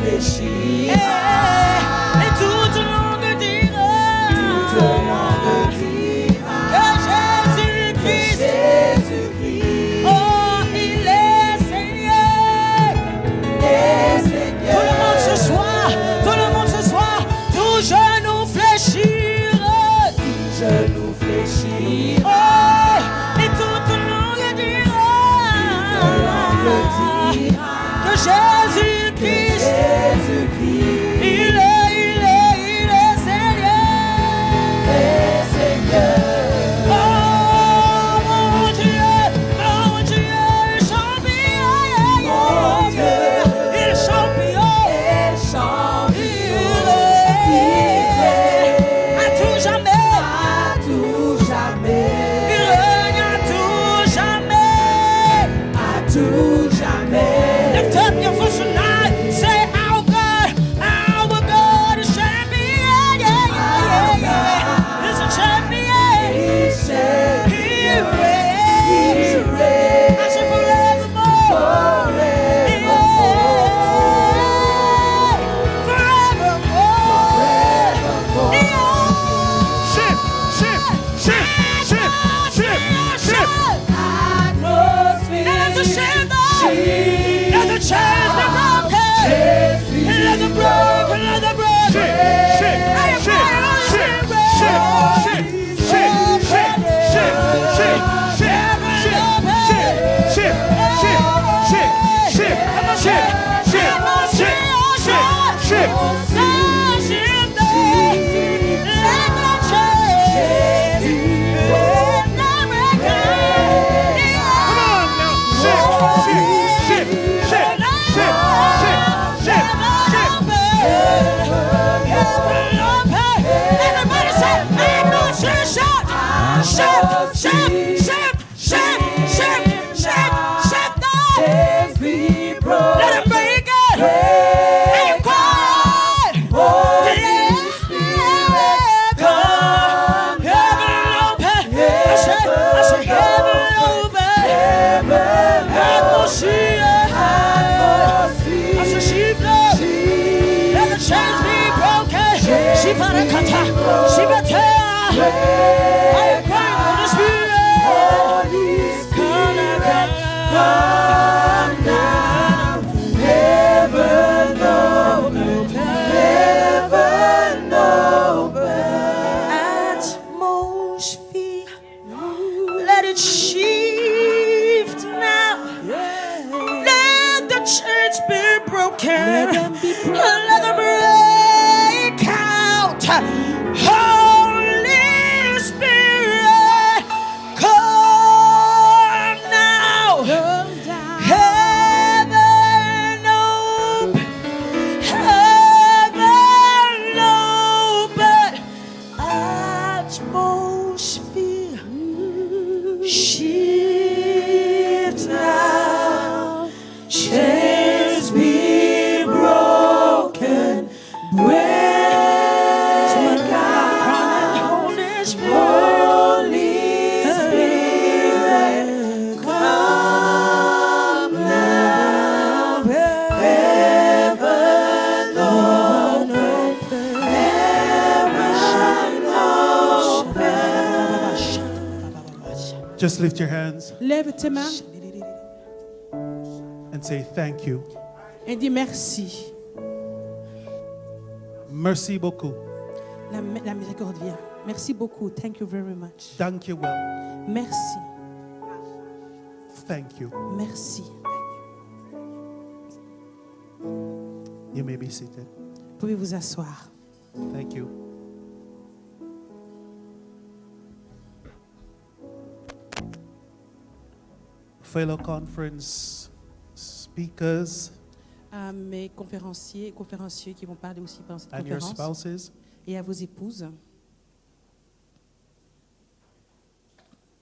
fléchira. Et toute langue dira que Jésus-Christ, oh, il est Seigneur. Tout le monde ce soir, tout genou fléchira. Oh, et toute langue dira que Jésus-Christ, il est Seigneur. Oh, mon Dieu, champion, il est champion. À tout jamais. Il règne à tout jamais. Lift up your voice tonight. Say, our God is champion. He's a champion. He reigns. I say forevermore. Forevermore. Shift. And the chains be broken. Let the broken. Let it shift now. Let the chains be broken. Let them break out. Holy Spirit, come now. Heaven open. Heaven open. Atmosphere shift now. Chains be broken. Break out. Holy Spirit, come now. Heaven open. Heaven open. Just lift your hands Lève tes mains and say thank you. et dis merci. Merci beaucoup. La miséricorde vient. Merci beaucoup. Thank you very much. Thank you well. Merci. Thank you. Merci. You may be seated. Vous pouvez vous asseoir. Thank you. Fellow conference speakers À mes conférenciers et conférenciers qui vont parler aussi pendant cette and your conférence spouses, et à vos épouses,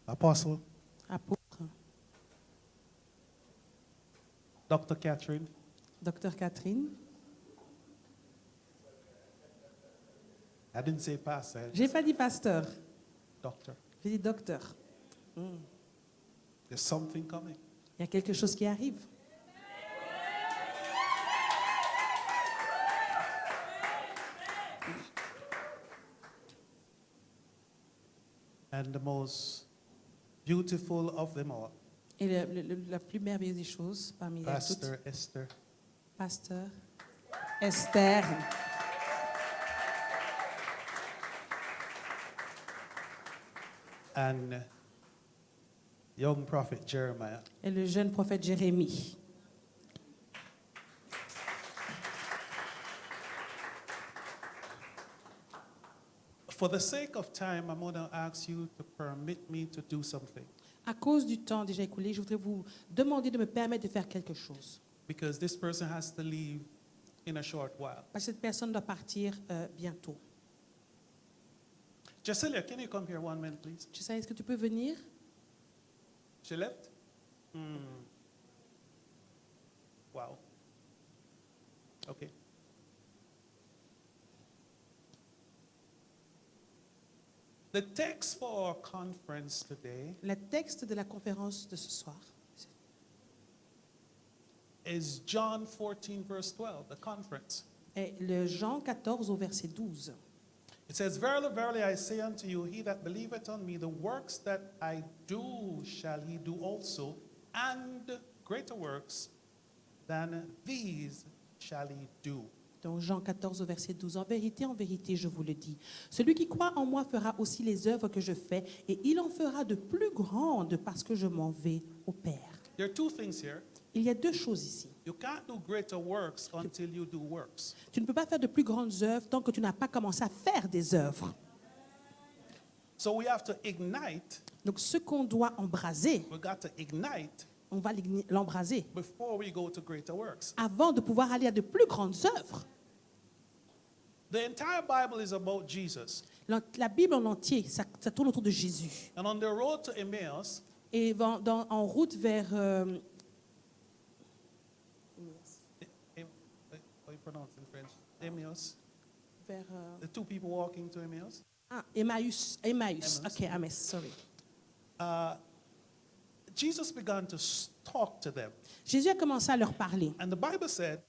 Apostle, apôtres, Dr. Catherine, Docteur Catherine. I didn't say pastor, J'ai pas dit pasteur, doctor. j'ai dit docteur. There's something coming. Il y a quelque chose qui arrive. and the most beautiful of them all, Et la plus merveilleuse des choses parmi elles toutes, Pastor Esther. Pasteur Esther And young prophet Jeremiah. et le jeune prophète Jérémie. For the sake of time, I'm going to ask you to permit me to do something. À cause du temps déjà écoulé, je voudrais vous demander de me permettre de faire quelque chose. Because this person has to leave in a short while. Parce que cette personne doit partir bientôt. Jacilia, can you come here 1 minute, please? Tu sais, est-ce que tu peux venir? She left? Wow. Okay. The text for our conference today Le texte de la conférence de ce soir is John 14, verse 12, the conference. est le Jean 14 au verset 12. It says, Verily, verily, I say unto you, he that believeth on me, the works that I do shall he do also, and greater works than these shall he do. Donc Jean 14 au verset 12. En vérité, je vous le dis. Celui qui croit en moi fera aussi les œuvres que je fais, et il en fera de plus grandes parce que je m'en vais au Père. There are two things here. Il y a deux choses ici. You can't do greater works until you do works. Tu ne peux pas faire de plus grandes œuvres tant que tu n'as pas commencé à faire des œuvres. So we have to ignite, Donc ce qu'on doit embraser, we got to ignite on va l'embraser before we go to greater works. avant de pouvoir aller à de plus grandes œuvres. The entire Bible is about Jesus. La Bible en entier, ça tourne autour de Jésus. And on the road to Emmaus, Et en route vers... how you pronounce it in French? Emmaus. vers The two people walking to Emmaus. Emmaüs. Emmaüs. Ok, Emmaüs, sorry. Jesus began to talk to them. Jésus a commencé à leur parler. And the Bible said,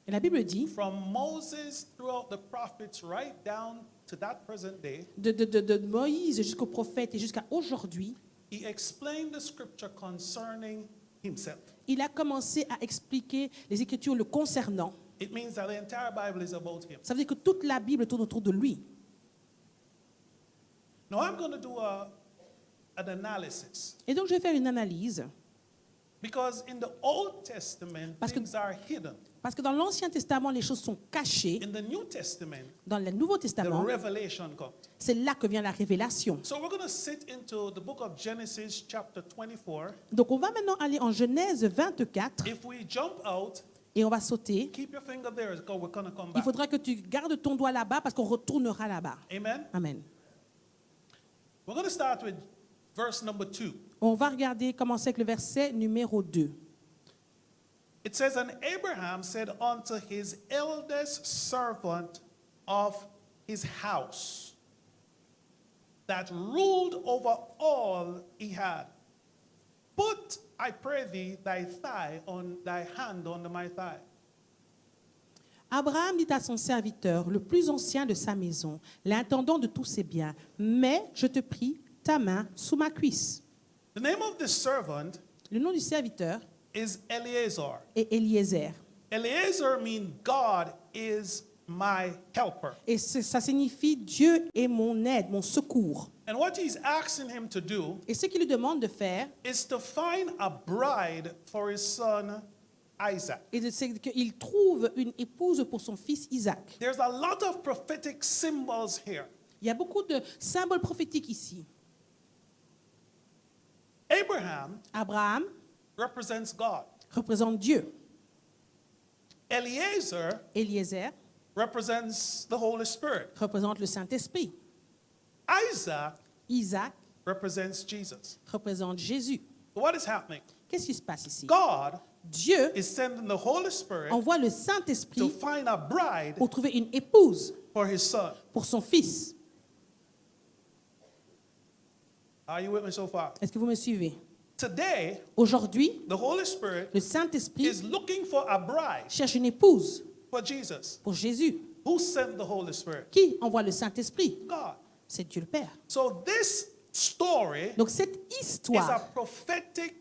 Et la Bible dit, from Moses throughout the prophets right down to that present day, de Moïse jusqu'au prophète et jusqu'à aujourd'hui, he explained the scripture concerning himself. il a commencé à expliquer les Écritures le concernant. It means that the entire Bible is about him. Ça veut dire que toute la Bible tourne autour de lui. Now I'm going to do an analysis. Et donc je vais faire une analyse. Because in the Old Testament, Parce que- things are hidden. Parce que dans l'Ancien Testament, les choses sont cachées. In the New Testament, Dans le Nouveau the Testament, revelation comes. c'est là que vient la révélation. So we're going to sit into the book of Genesis chapter 24. Donc on va maintenant aller en Genèse 24 If we jump out, et on va sauter. keep your finger there because we're going to come Il back. faudra que tu gardes ton doigt là-bas parce qu'on retournera là-bas. Amen. Amen. We're going to start with verse number 2. On va regarder, commencer avec le verset numéro 2. It says, And Abraham said unto his eldest servant of his house, that ruled over all he had, Put, I pray thee, thy hand under my thigh. Abraham dit à son serviteur, le plus ancien de sa maison, l'intendant de tous ses biens, mets, je te prie, ta main sous ma cuisse. The name of this servant Le nom du serviteur is Eleazar. est Eliezer. Eleazar means God is my helper. Et ça signifie Dieu est mon aide, mon secours. And what he's asking him to do Et ce qu'il lui demande de faire, is to find a bride for his son Isaac. c'est qu'il trouve une épouse pour son fils Isaac. There's a lot of prophetic symbols here. Il y a beaucoup de symboles prophétiques ici. Abraham Abraham represents God. représente Dieu. Eliezer Eliezer represents the Holy Spirit. représente le Saint-Esprit. Isaac Isaac represents Jesus. représente Jésus. What is happening? Qu'est-ce qui se passe ici? God Dieu is sending the Holy Spirit envoie le to Saint-Esprit find a bride pour trouver une épouse for his son. pour son fils. Are you with me so far? Est-ce que vous me suivez? Today, Aujourd'hui, the Holy Spirit le Saint-Esprit is looking for a bride cherche une épouse for Jesus. pour Jésus. Who sent the Holy Spirit? Qui envoie le Saint-Esprit? God. C'est Dieu le Père. So this story Donc cette is a histoire, prophetic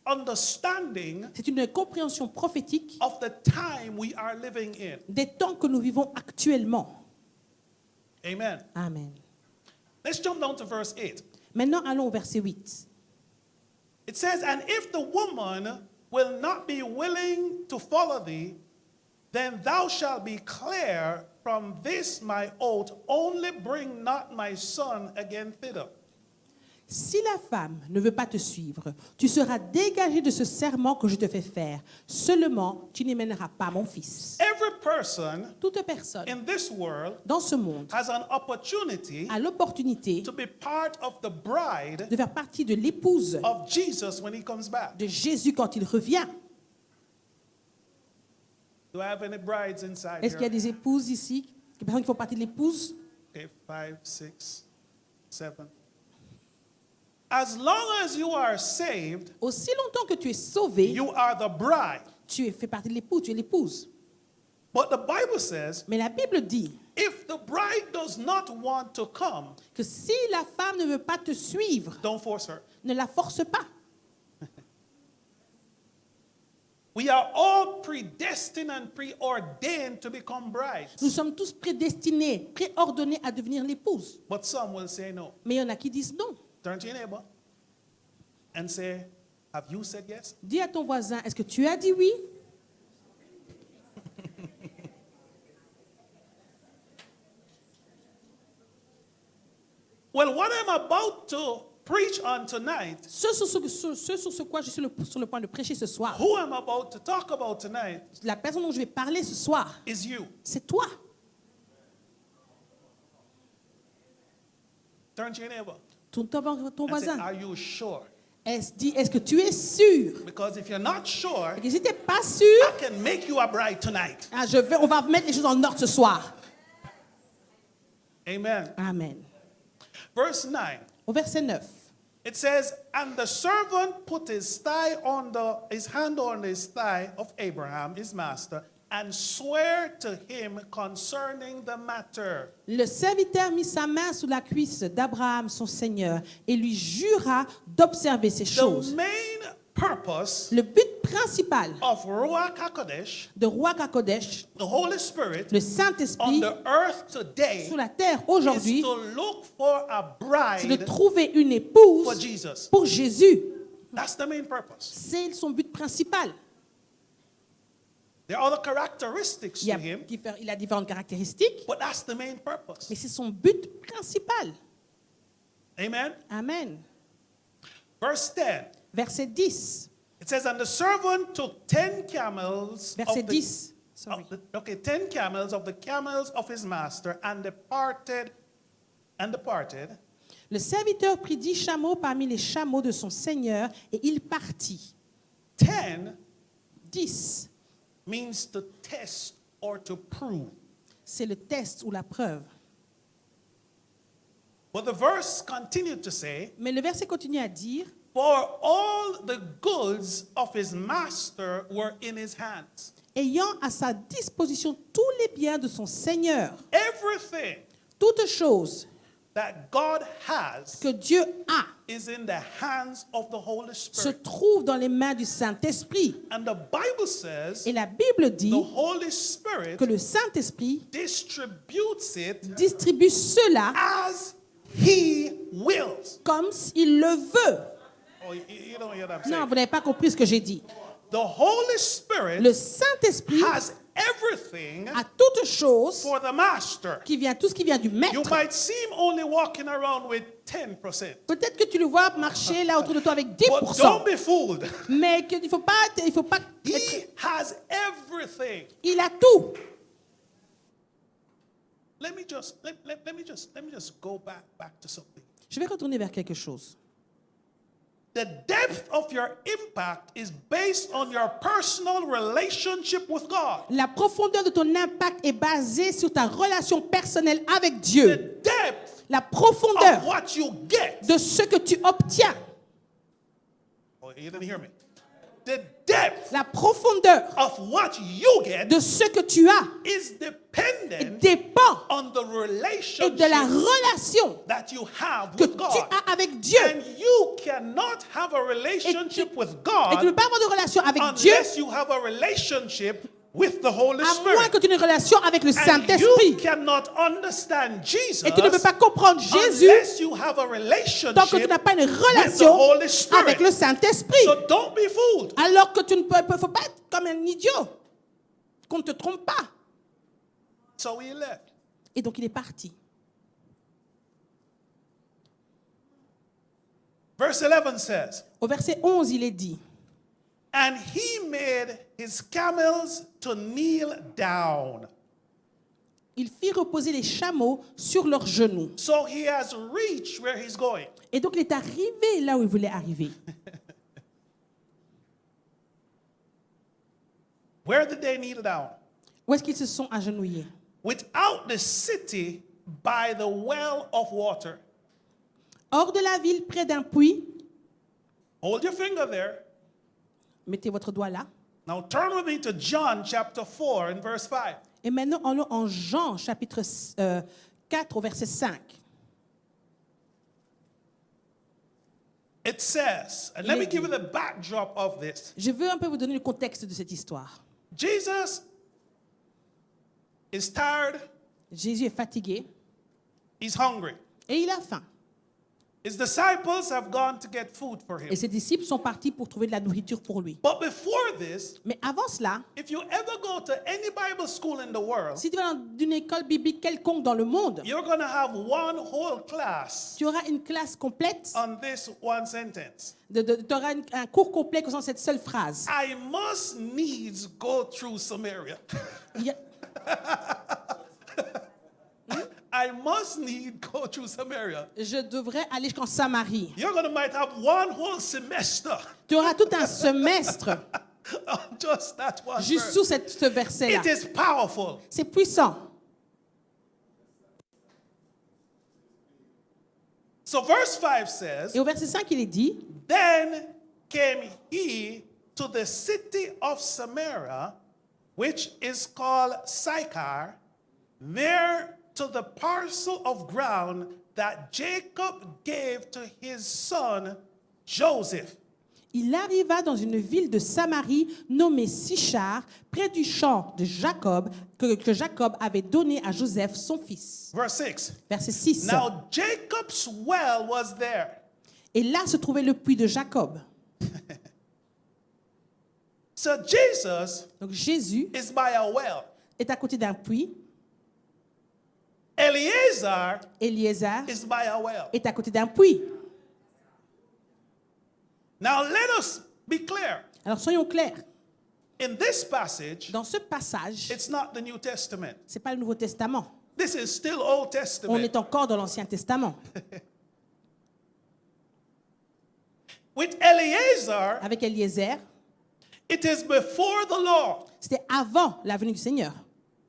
understanding c'est une compréhension prophétique of the time we are living in. des temps que nous vivons actuellement. Amen. Amen. Let's jump down to verse 8. Maintenant, allons au verset 8. It says, "And if the woman will not be willing to follow thee, then thou shalt be clear from this my oath, only bring not my son again thither." Si la femme ne veut pas te suivre, tu seras dégagé de ce serment que je te fais faire. Seulement, tu n'y mèneras pas mon fils. Every person Toute personne in this world dans ce monde has an opportunity a l'opportunité to be part of the bride de faire partie de l'épouse of Jesus when he comes back. de Jésus quand il revient. Do I have any brides inside Est-ce qu'il y a here? des épouses ici? Des personnes qui font partie de l'épouse? Okay, 5, 6, 7. As long as you are saved, Aussi longtemps que tu es sauvé, you are the bride. tu fais partie de l'épouse, tu es l'épouse. But the Bible says, Mais la Bible dit if the bride does not want to come, que si la femme ne veut pas te suivre, don't force her. ne la force pas. We are all predestined and preordained to become brides. Nous sommes tous prédestinés, préordonnés à devenir l'épouse. But some will say no. Mais il y en a qui disent non. Turn to your neighbor and say, have you said yes? Dis à ton voisin, est-ce que tu as dit oui? Well, what I'm about to preach on tonight, Ce sur ce quoi je suis sur le point de prêcher ce soir, who I'm about to talk about tonight, la personne dont je vais parler ce soir, is you. c'est toi. Turn to your neighbor Ton and say, voisin. are you sure? Est-ce que tu es sûr? Because if you're not sure, Et que si tu n'es pas sûr, I can make you a bride tonight. on va mettre les choses en ordre ce soir. Amen. Amen. Verse 9. Au verset 9. It says, "And the servant put his hand on his thigh of Abraham, his master, and swear to him concerning the matter." Le serviteur mit sa main sous la cuisse d'Abraham, son Seigneur, et lui jura d'observer ces The choses. main purpose Le but principal of Ruach HaKodesh, de Roi Kakodesh, the Holy Spirit, le on Saint-Esprit, the earth today, sur la terre is aujourd'hui, to look for a c'est de bride trouver une for épouse Jesus. pour Jésus. That's the main purpose. C'est son but principal. There are other characteristics Il to him, a différentes caractéristiques, but that's the main purpose. mais c'est son but principal. Amen. Amen. Verse 10. Verset 10. It says, "And the servant took 10 camels Verset of the, 10. Sorry. 10 camels of the camels of his master, and departed. Le serviteur prit 10 chameaux parmi les chameaux de son Seigneur et il partit. 10 10, means to test or to prove. c'est le test ou la preuve. But the verse continued to say, Mais le verset continue à dire, "For all the goods of his master were in his hands." ayant à sa disposition tous les biens de son Seigneur, Everything toutes choses that God has que Dieu a is in the hands of the Holy se Spirit. trouvent dans les mains du Saint-Esprit. And the Bible says Et la Bible the dit Holy Spirit que le Saint-Esprit distributes it distribue cela as he wills. comme s'il le veut. Oh, you don't hear what I'm Non, saying. vous n'avez pas compris ce que j'ai dit. The Holy Spirit Le Saint-Esprit has everything a toutes choses for the master. tout ce qui vient du You maître. might seem only walking around with 10%. Peut-être que tu le vois marcher là autour de toi avec But 10%. don't be fooled. Mais il faut pas He has everything. il a tout. Let me just go back to something. Je vais retourner vers quelque chose. The depth of your impact is based on your personal relationship with God. La profondeur de ton impact est basée sur ta relation personnelle avec Dieu. The depth La of profondeur what you get. de ce que tu obtiens. Oh, you didn't hear me. The depth La profondeur of what you get de ce que tu as is dependent dépend on the relationship et de la relation that you have que with tu God. as avec Dieu. And you cannot have a relationship with Et tu ne peux God pas avoir de relation avec Dieu unless you have a relationship with the Holy à moins Spirit. que tu aies une relation avec le And Saint-Esprit. you cannot understand Jesus Et tu ne peux pas comprendre Jésus unless you have a tant que tu relationship n'as pas une with the relation Holy Spirit. avec le Saint-Esprit. So don't be fooled. Alors que tu ne peux, faut pas être comme un idiot. Qu'on ne te trompe pas. So he left. Et donc il est parti. Verse 11 says, Au verset 11, il est dit, and he made his camels to kneel down. il fit reposer les chameaux sur leurs genoux. So he has reached where he's going. Et donc il est arrivé là où il voulait arriver. Where did they kneel down? Où est-ce qu'ils se sont agenouillés? Without the city, by the well of water. Hors de la ville, près d'un puits. Hold your finger there. Mettez votre doigt là. Now turn with me to John chapter 4 and verse 5. Et maintenant, allons en Jean, chapitre 4, au verset 5. It says, and let me give you the backdrop of this. Je veux un peu vous donner le contexte de cette histoire. Jesus is tired, Jésus est fatigué he's hungry. et il a faim. His disciples have gone to get food for him. Et ses disciples sont partis pour trouver de la nourriture pour lui. But before this, Mais avant cela, if you ever go to any Bible school in the world, si tu vas dans une école biblique quelconque dans le monde, you're going to have one whole class tu auras une classe complète, on this one sentence. tu auras un cours complet concernant cette seule phrase. I must needs go through Samaria. Il y a- I must need go through Samaria. je devrais aller jusqu'en Samarie. You're going to might have one whole semester Tu auras tout un semestre on just that one juste verse. sous ce verset-là. It is powerful. C'est puissant. So verse 5 says, Et au verset 5, il est dit, then came he to the city of Samaria, which is called Sychar, near to the parcel of ground that Jacob gave to his son Joseph. il arriva dans une ville de Samarie nommée Sichar, près du champ de Jacob, que Jacob avait donné à Joseph, son fils. Verse 6. Verset 6. Now Jacob's well was there. Et là se trouvait le puits de Jacob. So Jesus Donc Jésus is by a well. est à côté d'un puits. Eliezer Eliezer is by a well. est à côté d'un puits. Now let us be clear. Alors soyons clairs. In this passage, Dans ce passage, it's not the New Testament. ce n'est pas le Nouveau Testament. This is still Old On Testament. est encore dans l'Ancien Testament. With Eliezer, Avec Eliezer, it is before the law. c'était avant la venue du Seigneur.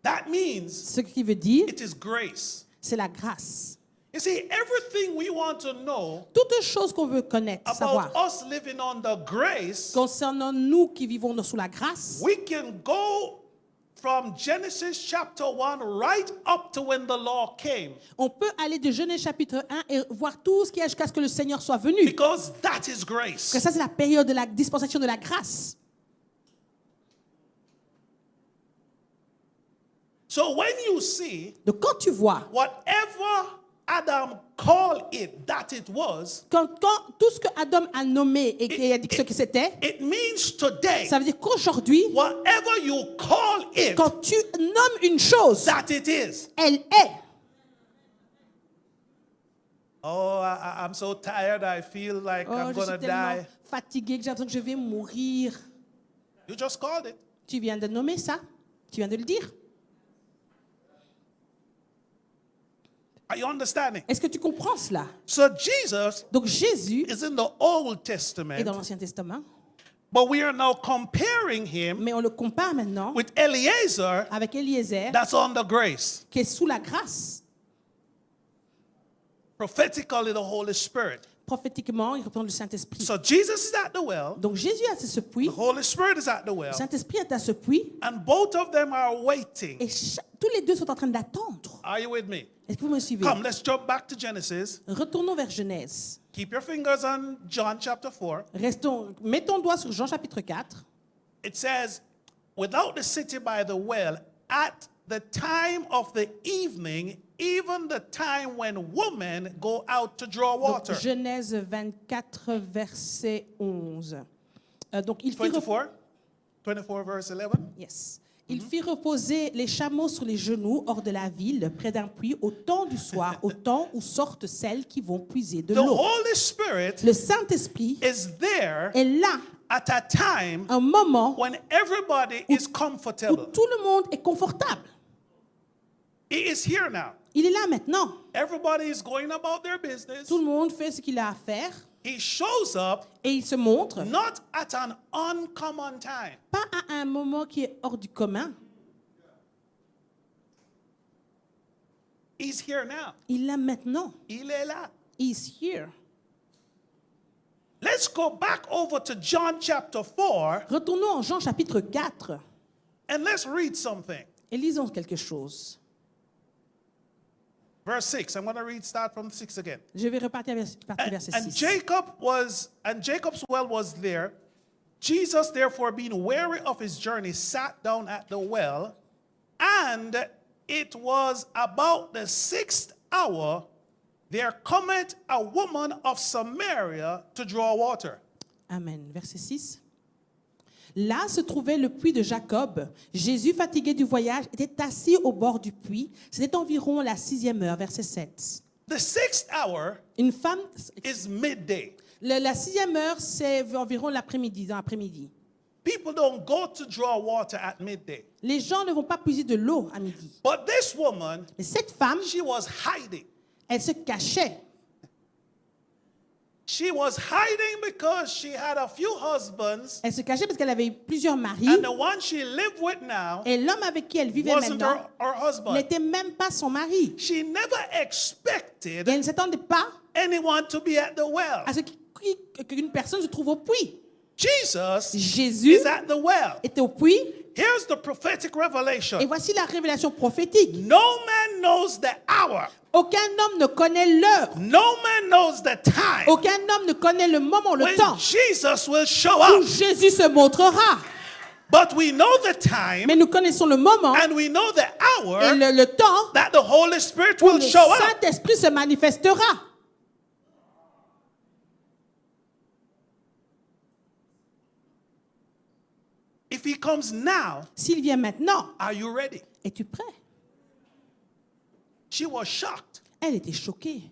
That means Ce qui veut dire, it is grace. c'est la grâce. You see, everything we want to know Toute chose qu'on veut connaître, savoir, about us living under grace, concernant nous qui vivons sous la grâce, we can go from Genesis chapter 1 right up to when the law came. on peut aller de Genèse chapitre 1 et voir tout ce qu'il y a jusqu'à ce que le Seigneur soit venu. Because that is grace. Que ça, c'est la période de la dispensation de la grâce. So when you see Donc quand tu vois, whatever Adam called it that it was, quand tout ce que Adam a nommé et qu'il a dit que ce que c'était, it means today, ça veut dire qu'aujourd'hui, whatever you call it quand tu nommes une chose, that it is. elle est. Oh, I'm so tired. I feel like Oh, I'm je going to suis tellement die. fatiguée que j'ai l'impression que je vais mourir. You just called it. Tu viens de nommer ça. Tu viens de le dire. Are you understanding? Est-ce que tu comprends cela? So Jesus Donc Jésus is in the Old est Testament, dans l'Ancien Testament, but we are now comparing him mais on le compare maintenant with Eliezer avec Eliezer, that's under grace. qui est sous la grâce. Prophetically, the Holy Spirit. Prophétiquement, il représente le Saint-Esprit. So Jesus is at the well, Donc Jésus est à ce puits, the Holy Spirit is at the le well, Saint-Esprit est à ce puits, and both of them are waiting et tous les deux sont en train d'attendre Are you with me? Est-ce que vous me suivez? Come, let's jump back to Genesis. Retournons vers Genèse. Keep your fingers on John chapter 4. Mets ton doigt sur Jean chapitre 4. It says, without the city by the well, at the time of the evening, even the time when women go out to draw Donc, water. Genèse 24, verset 11. Donc, il fit 24? 24 verse 11. Yes. Il fit reposer les chameaux sur les genoux hors de la ville, près d'un puits, au temps du soir, au temps où sortent celles qui vont puiser de The l'eau. Holy Spirit Le Saint-Esprit is there est là, at a time un moment when everybody is où comfortable. tout le monde est confortable. He is here now. Il est là maintenant. Everybody is going about their business. Tout le monde fait ce qu'il a à faire He shows up et il se montre, not at an uncommon time. pas à un moment qui est hors du commun. He's here now. Il l'a maintenant. Il est là. He's here. Let's go back over to John chapter 4 Retournons en Jean chapitre 4 and let's read something. et lisons quelque chose. Verse 6. I'm going to start from 6 again. Je vais repartir verset And 6. Jacob's well was there. Jesus, therefore, being weary of his journey, sat down at the well, and it was about the 6th hour. There cometh a woman of Samaria to draw water. Amen. Verset 6. Là se trouvait le puits de Jacob. Jésus, fatigué du voyage, était assis au bord du puits. C'était environ la 6e heure, verset 7. The 6th hour Une femme, is midday. la 6e heure, c'est environ l'après-midi, dans l'après-midi. People don't go to draw water at midday. Les gens ne vont pas puiser de l'eau à midi. But this woman, Mais cette femme, she was hiding. elle se cachait. She was hiding because she had a few husbands, Elle se cachait parce qu'elle avait eu plusieurs maris. and the one she lived with now Et l'homme avec qui elle vivait wasn't maintenant her husband. n'était même pas son mari. She never Et expected elle ne s'attendait pas anyone to be at the well. à ce qu'une personne se trouve au puits. Jesus Jésus is at the well. était au puits. Here's the prophetic Et revelation. voici la révélation prophétique. No man knows the hour. Aucun homme ne connaît l'heure. No man knows the time Aucun homme ne connaît le moment, le when temps Jesus will show où up. Jésus se montrera. But we know the time Mais nous connaissons le moment and we know the et hour le temps that the Holy Spirit où will le show up. Saint-Esprit se manifestera. If he comes now, S'il vient maintenant, are you ready? es-tu prêt? She was shocked. Elle était choquée.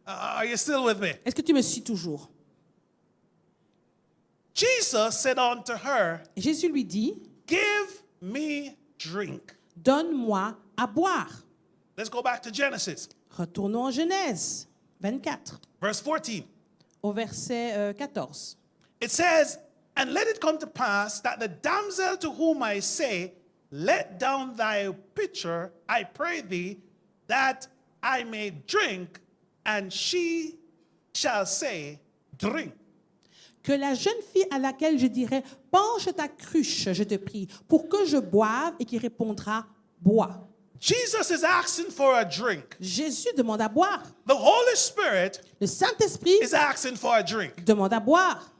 Are you still with me? Est-ce que tu me suis toujours? Jesus said unto her, Jésus lui dit, give me drink. donne-moi à boire. Let's go back to Genesis, Retournons en Genèse 24, verse 14. au verset 14. It says, and let it come to pass that the damsel to whom I say, let down thy pitcher, I pray thee, that I may drink, and she shall say, drink. Que la jeune fille à laquelle je dirai, penche ta cruche, je te prie, pour que je boive, et qui répondra, bois. Jesus is asking for a drink. Jésus demande à boire. The Holy Spirit Le Saint-Esprit is asking for a drink. demande à boire.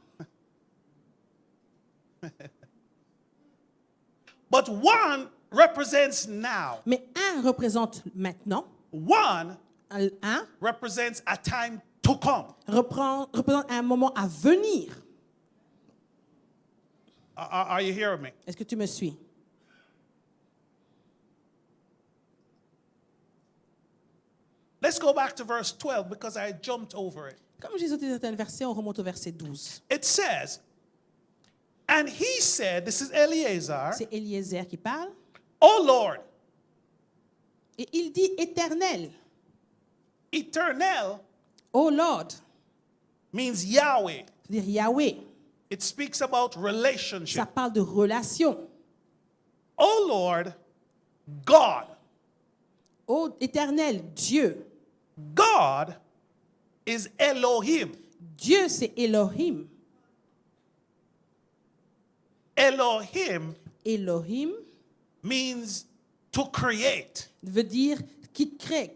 But one represents now. Mais un représente maintenant, One un represents a time to come. représente un moment à venir. Are you hearing me? Est-ce que tu me suis? Let's go back to verse 12 because I jumped over it. Comme j'ai sauté certains versets, on remonte au verset 12. It says, and he said, this is Eliezer, C'est Eliezer qui parle. O Lord, Et il dit éternel. eternal Oh Lord, means Yahweh. c'est-à-dire Yahweh. It speaks about Ça relationship. parle de relation. O Lord, God. Oh éternel, Dieu. God is Elohim. Dieu, c'est Elohim. Elohim Elohim means to create. veut dire qui crée.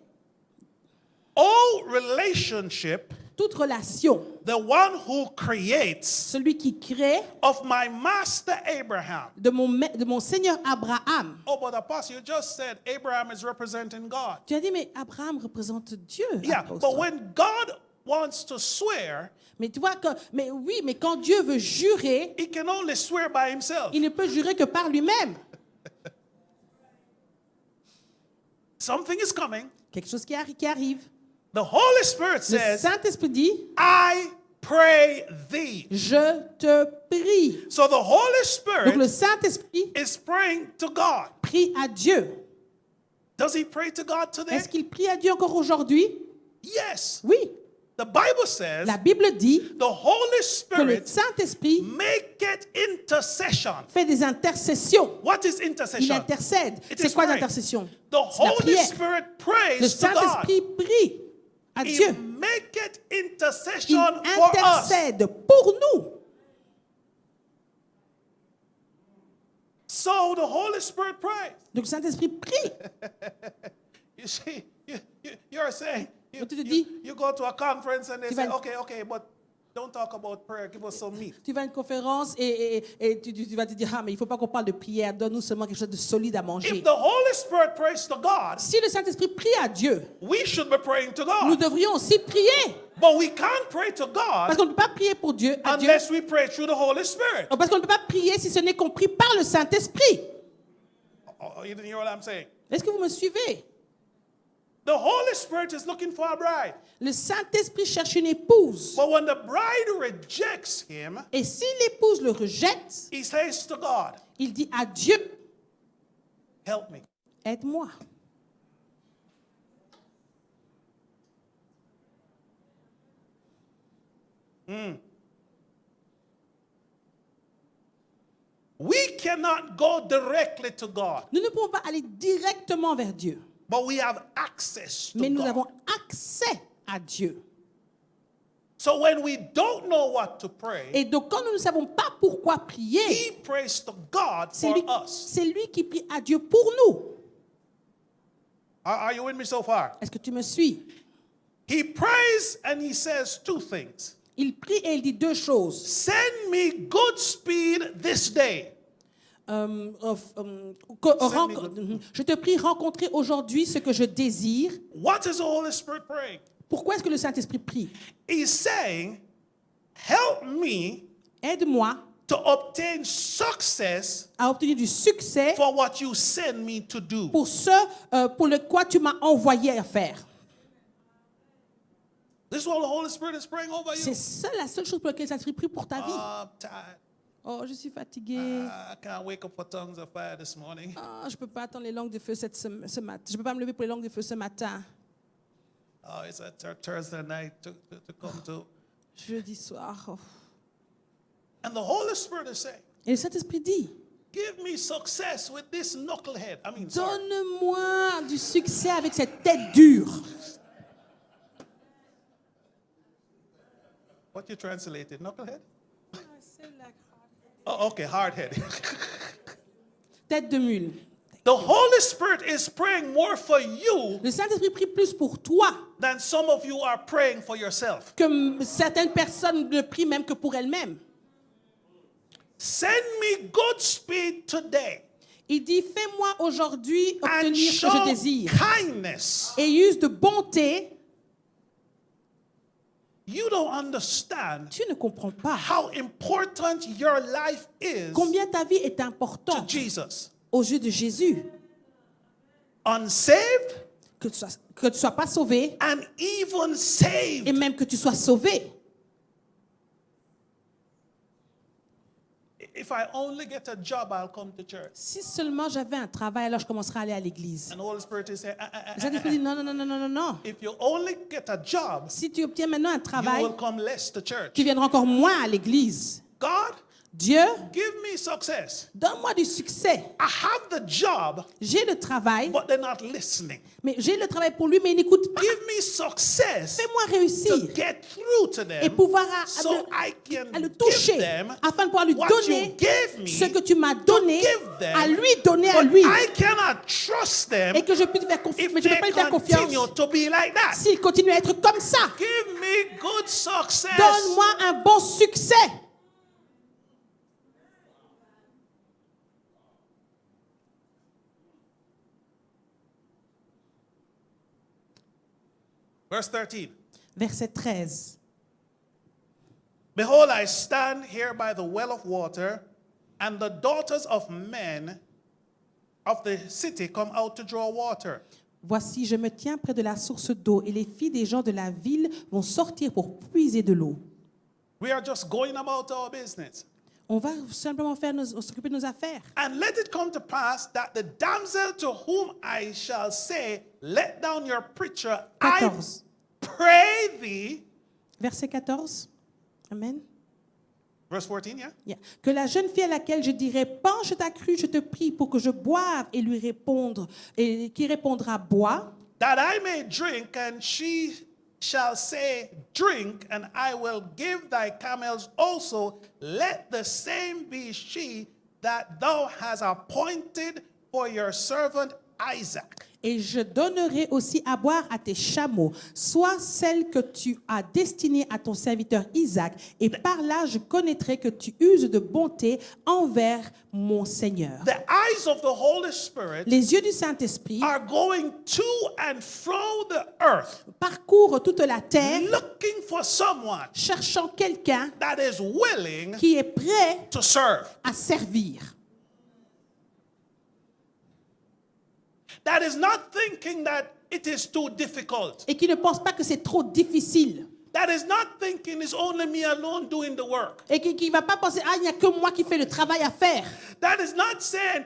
All relationship, Toute relation, the one who creates, celui qui crée of my master Abraham. de mon Seigneur Abraham. Oh, but Apostle, you just said Abraham is representing God. Tu as dit, mais Abraham représente Dieu. Yeah, apôtre. but when God wants to swear, Mais tu vois, mais quand Dieu veut jurer, he can only swear by himself. il ne peut jurer que par lui-même. Something is coming. Quelque chose qui arrive. The Holy Spirit Le says, Saint-Esprit dit, I pray thee. je te prie. So the Holy Donc le Spirit Saint-Esprit is praying to God. prie à Dieu. Does he pray to God today? Est-ce qu'il prie à Dieu encore aujourd'hui? Yes. Oui. The Bible says La Bible dit the Holy que le Spirit Saint-Esprit maketh intercession. fait des intercessions. What is Il intercession? intercède. It C'est is quoi praying. l'intercession? The C'est la Holy prière. Spirit Le prays to God. Saint-Esprit prie à He Dieu. maketh Il intercession for us. intercède pour nous. So the Holy Spirit prays. Donc le Saint-Esprit prie. You see, you're saying, Tu te dis, you go to a conference and they tu say, vas- okay, but don't talk about prayer, give us some meat. Tu vas à une conférence et tu vas te dire, ah, mais il ne faut pas qu'on parle de prière, donne-nous seulement quelque chose de solide à manger. If the Holy Spirit prays to God, Si le Saint-Esprit prie à Dieu, we should be praying to nous God. devrions aussi prier. But we can't pray to Parce God qu'on ne peut pas prier pour Dieu, à Dieu. unless we pray through the Holy Spirit. Parce qu'on ne peut pas prier si ce n'est compris par le Saint-Esprit. Oh, you didn't hear what I'm saying? Est-ce que vous me suivez? The Holy Spirit is looking for a bride. Le Saint-Esprit cherche une épouse. But when the bride rejects him, Et si l'épouse le rejette, he says to God, il dit à Dieu, help me. aide-moi. We cannot go directly to God, Nous ne pouvons pas aller directement vers Dieu, but we have access to mais nous God. avons accès à Dieu. So when we don't know what to pray, Et donc, quand nous ne savons pas pourquoi he prier, prays to God c'est for lui, us. c'est lui qui prie à Dieu pour nous. Are you with me so far? Est-ce que tu me suis? He prays and he says two things. Il prie et il dit deux choses. Send me good speed this day. Je te prie rencontrer aujourd'hui ce que je désire. What is the Holy Spirit praying? Pourquoi est-ce que le Saint-Esprit prie? He's saying, help me Aide-moi to obtain success à obtenir du succès for what you send me to do. pour ce pour le quoi tu m'as envoyé à faire. This is what the Holy Spirit is praying over you. C'est ça la seule chose pour laquelle le Saint-Esprit prie pour ta vie. I'm tired. Oh, je suis fatiguée. I can't wake up for tongues of fire this morning. Ah, je ne peux pas attendre les langues de feu ce matin. Je ne peux pas me lever pour les langues de feu ce matin. Oh, it's a Thursday night to come to. Jeudi soir. Oh. And the Holy Spirit is saying, Et le Saint-Esprit dit, give me success with this knucklehead. Sorry. donne-moi du succès avec cette tête dure. What you translated? Knucklehead? Oh, okay, hard head. Tête de mule. The Holy Spirit is praying more for you Le Saint-Esprit prie plus pour toi than some of you are praying for yourself. que certaines personnes ne prient même que pour elles-mêmes. Send me good speed today Il dit, fais-moi aujourd'hui and obtenir ce que show je désire. kindness. Et use de bonté. You don't understand Tu ne comprends pas how important your life is combien ta vie est to importante Jesus. aux yeux de Jésus. Unsaved Que tu sois pas sauvé and even et saved. même que tu sois sauvé. If I only get a job, I'll come to church. Si seulement j'avais un travail, alors je commencerai à aller à l'église. And the Holy Spirit is saying, Le Saint-Esprit dit, non, non, non, non, non, non, non. if you only get a job, Si tu obtiens maintenant un you travail, will come less to church. tu viendras encore moins à l'église. God, Dieu, give me success. donne-moi du succès. I have the job, J'ai le travail, but they're not listening. mais j'ai le travail pour lui, mais il n'écoute pas. Give me success Fais-moi to réussir get through to et them pouvoir so I can à le give toucher them afin de pouvoir lui what donner you gave me ce que tu m'as donné, give them, à lui donner à but lui. I cannot trust them Et que je puisse faire confiance. if Mais je ne peux they pas lui faire confiance continue to be like that. s'il continue à être comme ça. Give me good success. Donne-moi un bon succès. Verse 13. Verset 13. Behold, I stand here by the well of water, and the daughters of men of the city come out to draw water. Voici, je me tiens près de la source d'eau, et les filles des gens de la ville vont sortir pour puiser de l'eau. We are just going about our business. On va simplement s'occuper de nos affaires. And let it come to pass that the damsel to whom I shall say, let down your preacher, I 14. pray thee. Verset 14. Amen. Verse 14, yeah? Yeah. Que la jeune fille à laquelle je dirai, penche ta crue, je te prie, pour que je boive, et lui répondre, et qui répondra, bois, That I may drink, and she shall say, drink, and I will give thy camels also. Let the same be she that thou hast appointed for your servant Isaac. et je donnerai aussi à boire à tes chameaux, soit celle que tu as destinée à ton serviteur Isaac, et par là je connaîtrai que tu uses de bonté envers mon Seigneur. The eyes of the Holy Spirit Les yeux du Saint-Esprit are going to and fro the earth, parcourent toute la terre, looking for someone cherchant quelqu'un that is willing qui est prêt to serve, à servir, that is not thinking that it is too difficult, et qui ne pense pas que c'est trop difficile, that is not thinking it's only me alone doing the work, et qui ne va pas penser, ah, il n'y a que moi qui fais le travail à faire, that is not saying,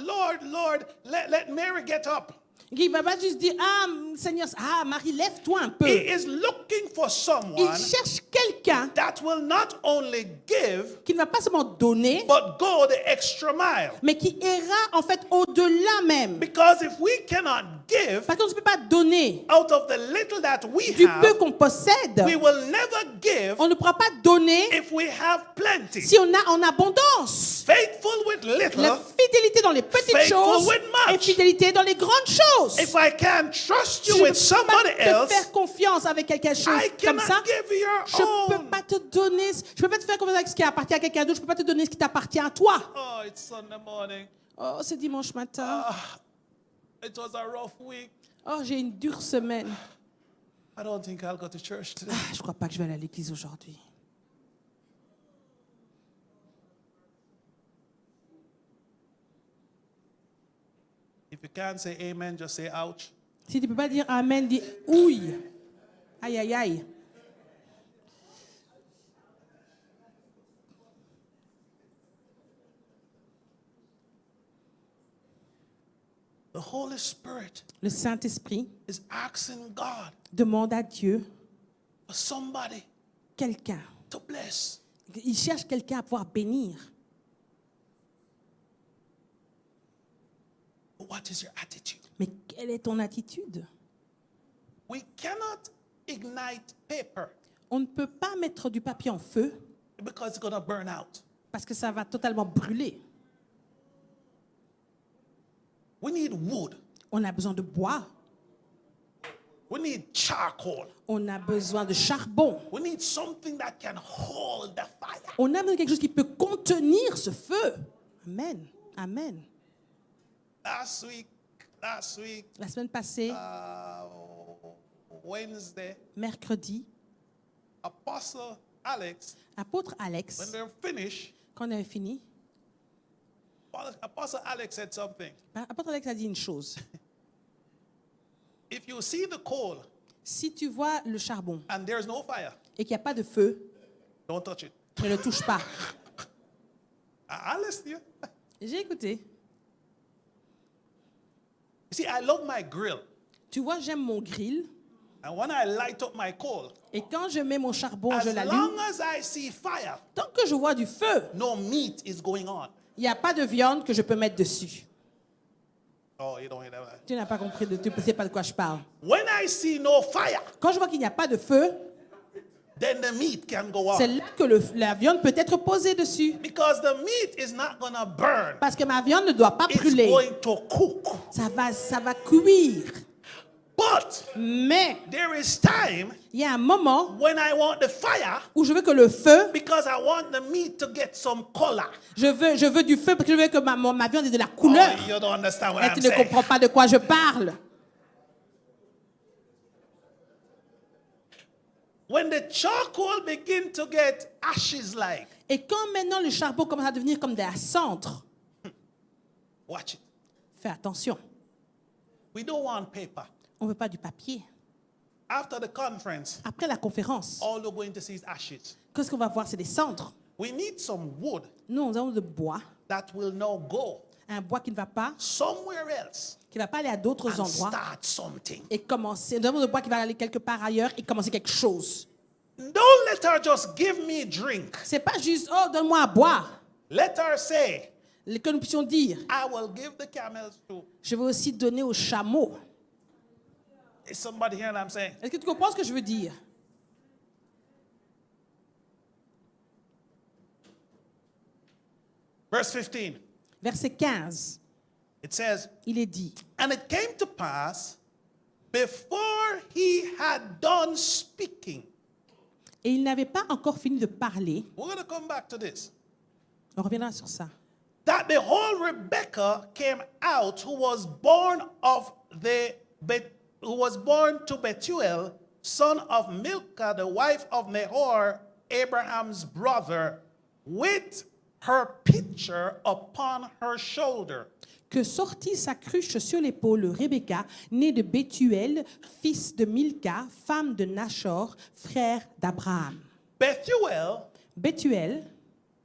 Lord, Lord, let Mary get up. qui ne va pas juste dire, ah, Seigneur, ah, Marie, lève-toi un peu. He is looking for Il someone cherche quelqu'un that will not only give, qui ne va pas seulement donner, but go the extra mile. mais qui ira en fait au-delà même. Because if we cannot give Parce qu'on ne peut pas donner out of the little that we du peu have, qu'on possède. we will never give On ne pourra pas donner if we have plenty. si on a en abondance. Faithful with La little, fidélité dans les petites Faithful choses with much. et fidélité dans les grandes choses. if I can trust Si you je ne with peux pas somebody te else, faire confiance avec quelque chose I comme cannot ça, give you je your ne peux own. pas te donner, je peux pas te faire confiance avec ce qui appartient à quelqu'un d'autre, je ne peux pas te donner ce qui t'appartient à toi. Oh, it's Sunday morning. Oh, c'est dimanche matin. It was a rough week. Oh, j'ai une dure semaine. I don't think I'll go to church today. Ah, je ne crois pas que je vais aller à l'église aujourd'hui. If you can't say amen, just say ouch. Si tu ne peux pas dire amen, dis ouille. Aïe, aïe, aïe. The Holy Spirit Le Saint-Esprit is asking God demande à Dieu for somebody quelqu'un. to bless. Il cherche quelqu'un à pouvoir bénir. But what is your attitude? Mais quelle est ton attitude? We cannot ignite paper On ne peut pas mettre du papier en feu because it's going to burn out. parce que ça va totalement brûler. We need wood. On a besoin de bois. We need charcoal. On a besoin de charbon. We need something that can hold the fire. On a besoin de quelque chose qui peut contenir ce feu. Amen. Amen. Last week, La semaine passée, Wednesday, mercredi, Apostle Alex, apôtre when Alex, they're finished, quand on avait fini, Apostle Alex said something. apôtre Alex a dit une chose. If you see the coal Si tu vois le charbon and there's no fire, et qu'il n'y a pas de feu, don't touch it. ne le touche pas. I listen to you. J'ai écouté. You see, I love my grill. Tu vois, j'aime mon grill. And when I light up my coal, Et quand je mets mon charbon, as je l'allume. long as I see fire, Tant que je vois du feu, no meat is going on. il n'y a pas de viande que je peux mettre dessus. Oh, you don't hear that? Tu n'as pas compris, tu ne sais pas de quoi je parle. When I see no fire, Quand je vois qu'il n'y a pas de feu, then the meat can go c'est on. là que la viande peut être posée dessus. Because the meat is not going to burn. Parce que ma viande ne doit pas It's brûler. going to cook. Ça va cuire. But Mais there is time il y a un moment when I want the fire où je veux que le feu, because I want the meat to get some color. je veux du feu parce que je veux que ma viande ait de la couleur. Oh, you don't understand what Et I'm tu ne saying. comprends pas de quoi je parle. When the charcoal begin to get ashes like, Et quand maintenant le charbon commence à devenir comme des cendres, watch it. fais attention. We don't want paper. On ne veut pas du papier. After the conference, Après la conférence, all you're going to see is ashes. qu'est-ce qu'on va voir? C'est des cendres. We need some wood Nous avons de bois. that will now go Un bois qui ne va pas, somewhere else qui ne va pas aller à d'autres and endroits. start something. Et commencer. Nous avons de bois qui va aller quelque part ailleurs et commencer quelque chose. Don't let her just give me drink. C'est pas juste, oh, donne-moi à boire. Let her say, Que nous puissions dire, I will give the camels to. je vais aussi donner aux chameaux. Is somebody hearing what I'm saying? Est-ce que tu comprends ce que je veux dire? Verse 15. Verset 15, It says, il est dit, and it came to pass before he had done speaking. et il n'avait pas encore fini de parler. We're going to come back to this. On reviendra sur ça. That the whole Rebekah came out, who was born to Bethuel, son of Milcah, the wife of Nahor, Abraham's brother, with her pitcher upon her shoulder. Que sortit sa cruche sur l'épaule Rebecca, née de Bethuel, fils de Milca, femme de Nachor, frère d'Abraham. Bethuel, Bethuel,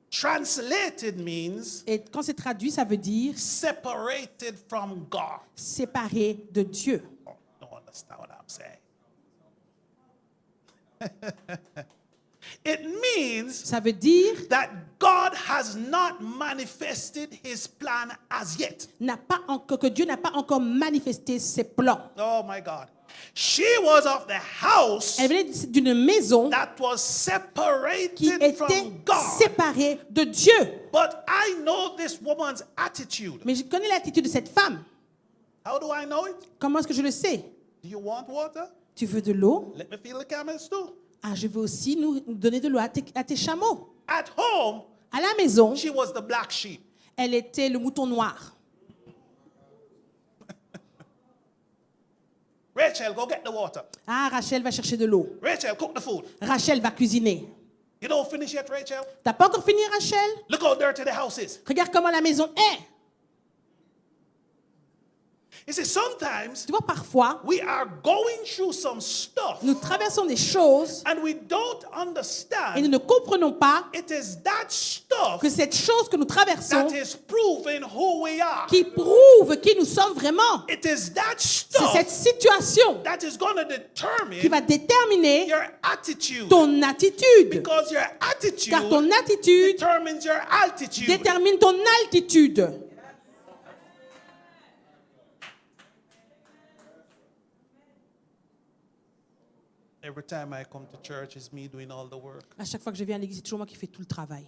translated, means et quand c'est traduit, ça veut dire separated from God. séparé de Dieu. Oh, don't understand what I'm saying. It means Ça veut dire that God has not manifested his plan as yet. que Dieu n'a pas encore manifesté ses plans. Oh my God. She was of the house Elle venait d'une maison that was qui separated était from God. séparée de Dieu. But I know this woman's attitude. Mais je connais l'attitude de cette femme. How do I know it? Comment est-ce que je le sais? Do you want water? Tu veux de l'eau? Let me feel the camels too. Ah, je veux aussi nous donner de l'eau à tes chameaux. At home, À la maison, she was the black sheep. elle était le mouton noir. Rachel, go get the water. Ah, Rachel va chercher de l'eau. Rachel, cook the food. Rachel va cuisiner. You don't finish yet, Rachel? T'as pas encore fini, Rachel? Look how dirty the house is. Regarde comment la maison est. You see, sometimes Tu vois, parfois, we are going through some stuff nous traversons des choses and we don't et nous understand ne comprenons pas it is that stuff que cette chose que nous traversons that is proving who we are. qui prouve qui nous sommes vraiment. It is that C'est stuff cette situation that is going to qui va determine déterminer your attitude. ton attitude. Because your attitude Car ton attitude determines your altitude. détermine ton altitude. Every time I come to church, it's me doing all the work. À chaque fois que je viens à l'église, c'est toujours moi qui fais tout le travail.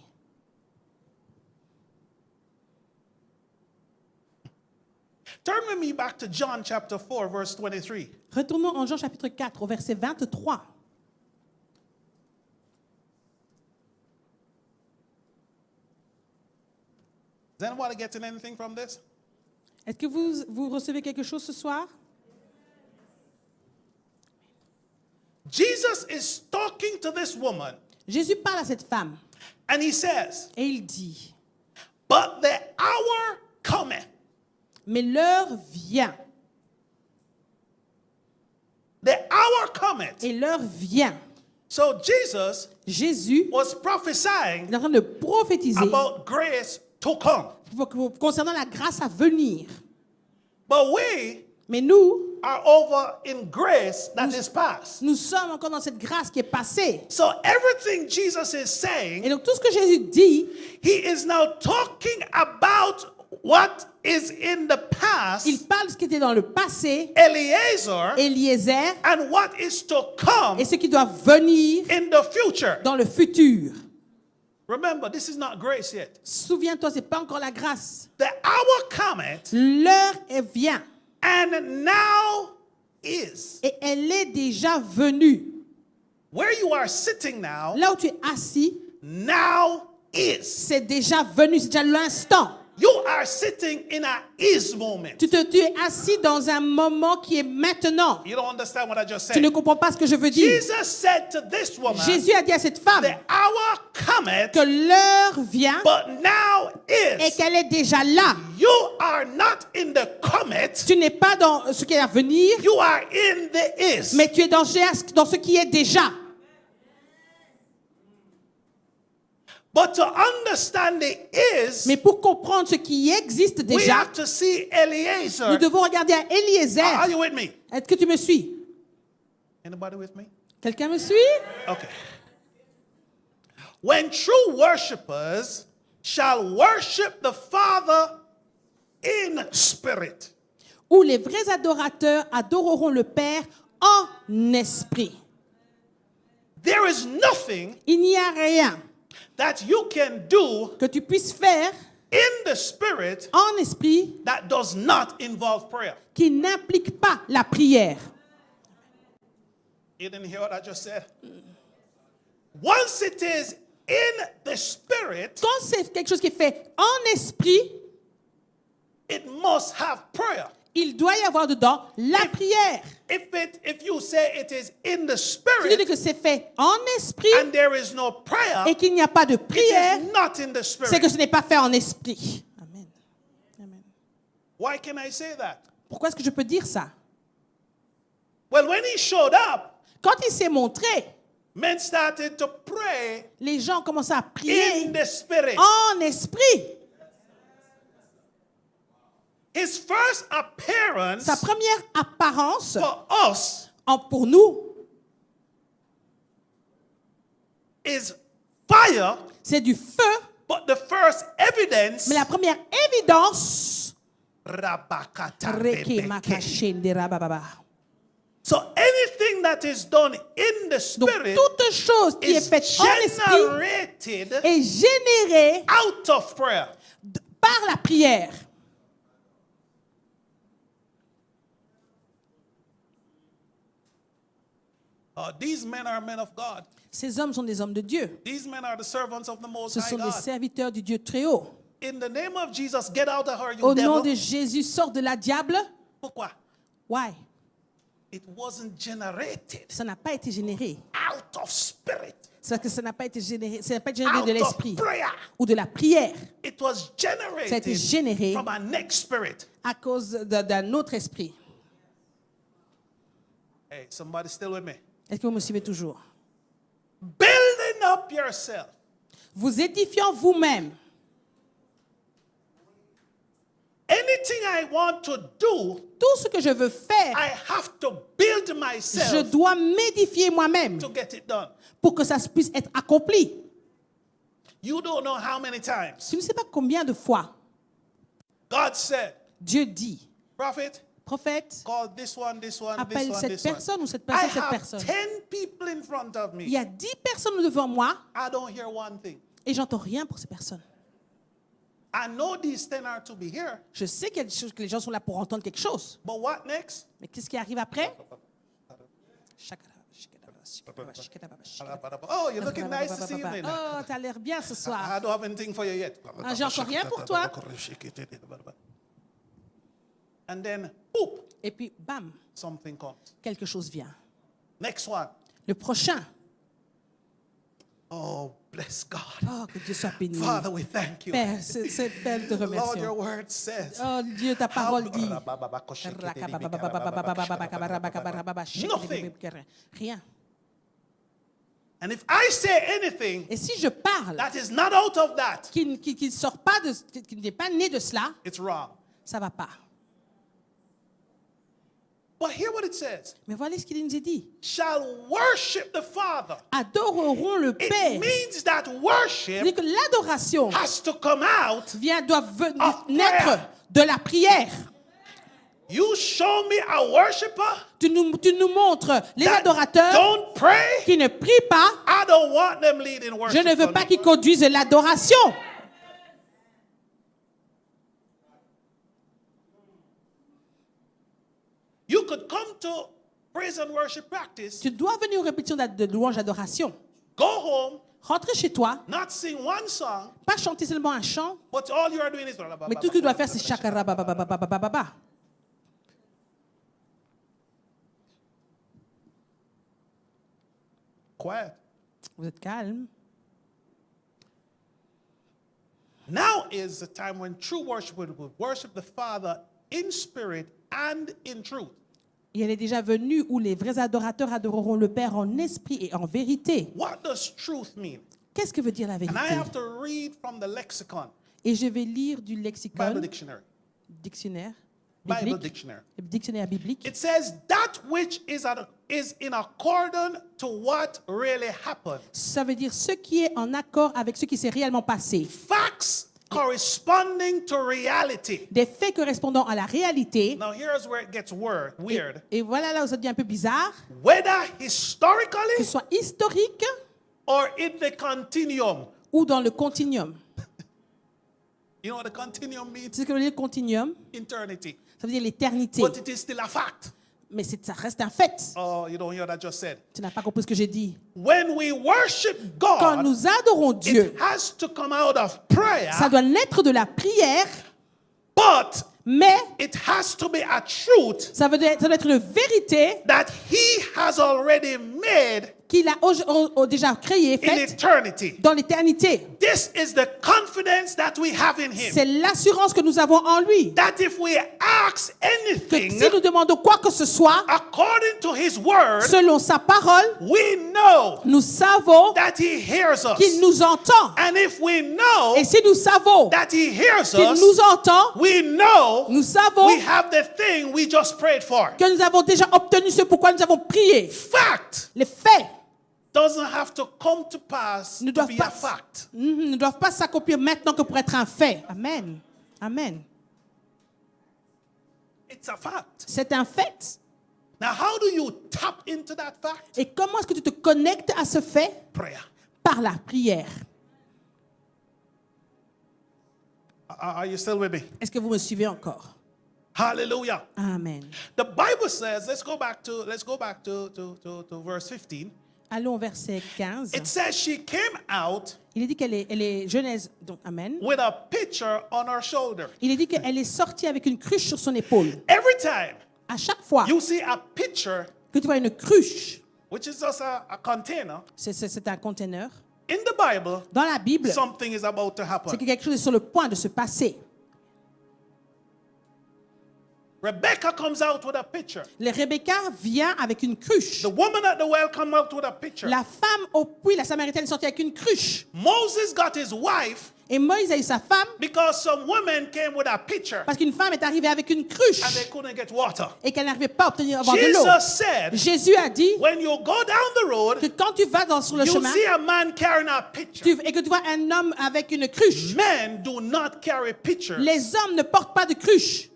Turn with me back to John chapter 4, verse 23. Retournons en Jean chapitre 4 au verset 23. Is anybody getting anything from this? Est-ce que vous recevez quelque chose ce soir? Jesus is talking to this woman, Jésus parle à cette femme and he says, et il dit, but the hour cometh. mais l'heure vient, The hour cometh. et l'heure vient. So Jesus Jésus was prophesying est en train de prophétiser about grace to come. concernant la grâce à venir. But we Mais nous, are over in grace that is past. nous sommes encore dans cette grâce qui est passée. So everything Jesus is Et saying, donc tout ce que Jésus dit, he is now talking about what is in the past, il parle de ce qui était dans le passé, Eliezer, Eliezer, and what is to come et ce qui doit venir in the future. dans le futur. Remember, this is not grace yet. Souviens-toi, c'est pas encore la grâce. The hour cometh, L'heure vient and now is. et elle est déjà venue. Where you are sitting now, Là où tu es assis, now is. c'est déjà venu, c'est déjà l'instant. You are sitting in a is moment. Tu es assis dans un moment qui est maintenant. You don't understand what I just Tu ne said. comprends pas ce que je veux dire. Jesus said to this woman, Jésus a dit à cette femme the hour cometh, que l'heure vient but now et is. qu'elle est déjà là. You are not in the cometh, Tu n'es pas dans ce qui est à venir, you are in the is. mais tu es dans ce qui est déjà. But to understand the is, Mais pour comprendre ce qui existe we déjà, have to see nous Eliezer. devons regarder à Are Eliezer. you with me? Est-ce que tu me suis? Anybody with me? Quelqu'un me suit? Okay. When true worshipers shall worship the Father in spirit. Où les vrais adorateurs adoreront le Père en esprit. There is nothing Il n'y a rien that you can do que tu puisses faire in the spirit en esprit that does not involve prayer. qui n'implique pas la prière. You didn't hear what I just said? Once it is in the spirit, Quand c'est quelque chose qui est fait en esprit, it must have prayer. il doit y avoir dedans la prière. If you say it is in the Si tu dis spirit que c'est fait en esprit and there is no prayer, et qu'il n'y a pas de it prière, is not in the c'est que spirit. ce n'est pas fait en esprit. Amen. Amen. Why can I say that? Pourquoi est-ce que je peux dire ça? Well, when he showed up, Quand il s'est montré, men started to pray les gens ont commencé à in prier the spirit. en esprit. His first appearance Sa première apparence for us pour nous, is fire, c'est du feu, but the first evidence, mais la première évidence, rabakata Reke rebeke. makashende rabababa. So anything that is done in the Donc spirit toute chose qui est is faite en esprit generated est générée out of prayer. par la prière. These men are men of God. Ces hommes sont des hommes de Dieu. These men are the servants of the Most Ce High sont des God. serviteurs du Dieu très haut. In the name of Jesus, get out of her, you Au nom devil. de Jésus, sors de la diable. Pourquoi? Why? It wasn't generated Ça n'a pas été généré. out of spirit, C'est parce que ça n'a pas été généré, ça n'a pas été généré de out of l'esprit prayer. ou de la prière. It was Ça a été generated généré from a next spirit. à cause d'un autre esprit. Hey, somebody still with me? Est-ce que vous me suivez toujours? Building up yourself. Vous édifiant vous-même. Anything I want to do, Tout ce que je veux faire, I have to build je myself dois m'édifier moi-même to get it done. pour que ça puisse être accompli. You don't know how many times Tu ne sais pas combien de fois God said, Dieu dit, prophet, prophète, call this one, this one, this appelle one, cette this one. personne ou cette I personne, cette have personne. 10 people in front of Il me. y a 10 personnes devant moi I don't hear one thing. et j'entends rien pour ces personnes. I know these 10 are to be here, Je sais qu'il y a des choses que les gens sont là pour entendre quelque chose. but what next? Mais qu'est-ce qui arrive après? Oh, you're looking nice this evening. Oh, t'as l'air bien ce soir. I don't have anything for you yet. Ah, j'ai encore rien pour toi. And then, boop, Et puis, bam, something comes. quelque chose vient. Next one. Le prochain. Oh, bless God. Oh, que Dieu soit béni. Father, we thank you. Père, c'est Père, te Lord, your remercions. word says. Oh Dieu, ta parole dit. Nothing. Rien. And if I say anything Et si je parle that is not out of that, qui ne sort pas qui n'est pas né de cela, it's wrong. ça va pas. But hear what it says. Mais voilà ce qu'il nous est dit. Shall worship the Father. Adoreront le It Père. means that C'est-à-dire worship que l'adoration has to come out. doit Of naître prayer. de la prière. You show me a worshiper Tu nous montres les that adorateurs don't pray. qui ne prient pas. I don't want them leading Je worship. ne veux for pas me. qu'ils conduisent l'adoration. You could come to praise and worship practice, Tu dois venir aux répétitions de louange d'adoration. go home, Rentrer chez toi, not sing one song, pas chanter seulement un chant, but all you are doing is. mais tout ce que tu dois faire, c'est chakara ba ba ba ba ba ba ba ba. Quiet. Vous êtes calme. Now is the time when true worship would worship the Father in spirit and in truth. Et elle est déjà venue où les vrais adorateurs adoreront le Père en esprit et en vérité. What does truth mean? Qu'est-ce que veut dire la And I vérité? have to read from the lexicon, Et je vais lire du Bible lexicon, dictionary. dictionnaire Bible biblique, dictionary. le dictionnaire biblique. It says that which is in accordance to what really happened. Ça veut dire ce qui est en accord avec ce qui s'est réellement passé. Facts corresponding to reality. Des faits correspondant à la réalité. Now here's where it gets weird. Et voilà là où ça devient un peu bizarre. Whether Que historically ce soit historique or in the continuum. ou dans le continuum. You know what the continuum means? C'est ce que veut dire continuum. Eternity. Ça veut dire l'éternité. But it is still a fact. Mais ça reste un fait. Oh, you don't hear what I just said. Tu n'as pas compris ce que j'ai dit. When we worship Quand God, nous adorons Dieu, it has to come out of prayer, ça doit naître de la prière, but mais it has to be a truth ça doit être une vérité that He has already made qu'il a déjà créée, in faite eternity. dans l'éternité. This is the confidence that we have in Him. C'est l'assurance que nous avons en lui. That if we ask Que anything si nous demandons quoi que ce soit, according to His word, selon sa parole, we know nous savons that He hears us. qu'il nous entend. And if we know Et si nous savons that He hears qu'il us, nous entend, we know nous savons we have the thing we just prayed for. que nous avons déjà obtenu ce pourquoi nous avons prié. Fact Les faits doesn't have to come to pass ne to doivent be a pas, fact. ne doivent pas s'accomplir maintenant que pour être un fait. Amen. Amen. It's a fact. C'est un fait. Now, how do you tap into that fact? Et comment est-ce que tu te connectes à ce fait? Prayer. Par la prière. Are you still with me? Est-ce que vous me suivez encore? Hallelujah. Amen. The Bible says, let's go back to verse 15. Allons au verset 15. It says she came out Il est dit qu'elle est Genèse, donc Amen. with a pitcher on her shoulder. Il est dit qu'elle est sortie avec une cruche sur son épaule. Every time À chaque fois you see a pitcher, que tu vois une cruche, which is just a container, c'est un conteneur. in the Bible, Dans la Bible, something is about to c'est happen. que quelque chose est sur le point de se passer. Rebecca comes out with a pitcher. Le Rebecca vient avec une cruche. The woman at the well comes out with a pitcher. La femme au puits, la Samaritaine, est sortie avec une cruche. Moses got his wife Et Moïse a eu sa femme because some women came with a pitcher parce qu'une femme est arrivée avec une cruche and they couldn't get water. et qu'elle n'arrivait pas à obtenir avoir de l'eau. Jesus said, Jésus a dit when you go down the road, que quand tu vas sur le you chemin see a man carrying a pitcher. et que tu vois un homme avec une cruche, Men do not carry pitchers. les hommes ne portent pas de cruche.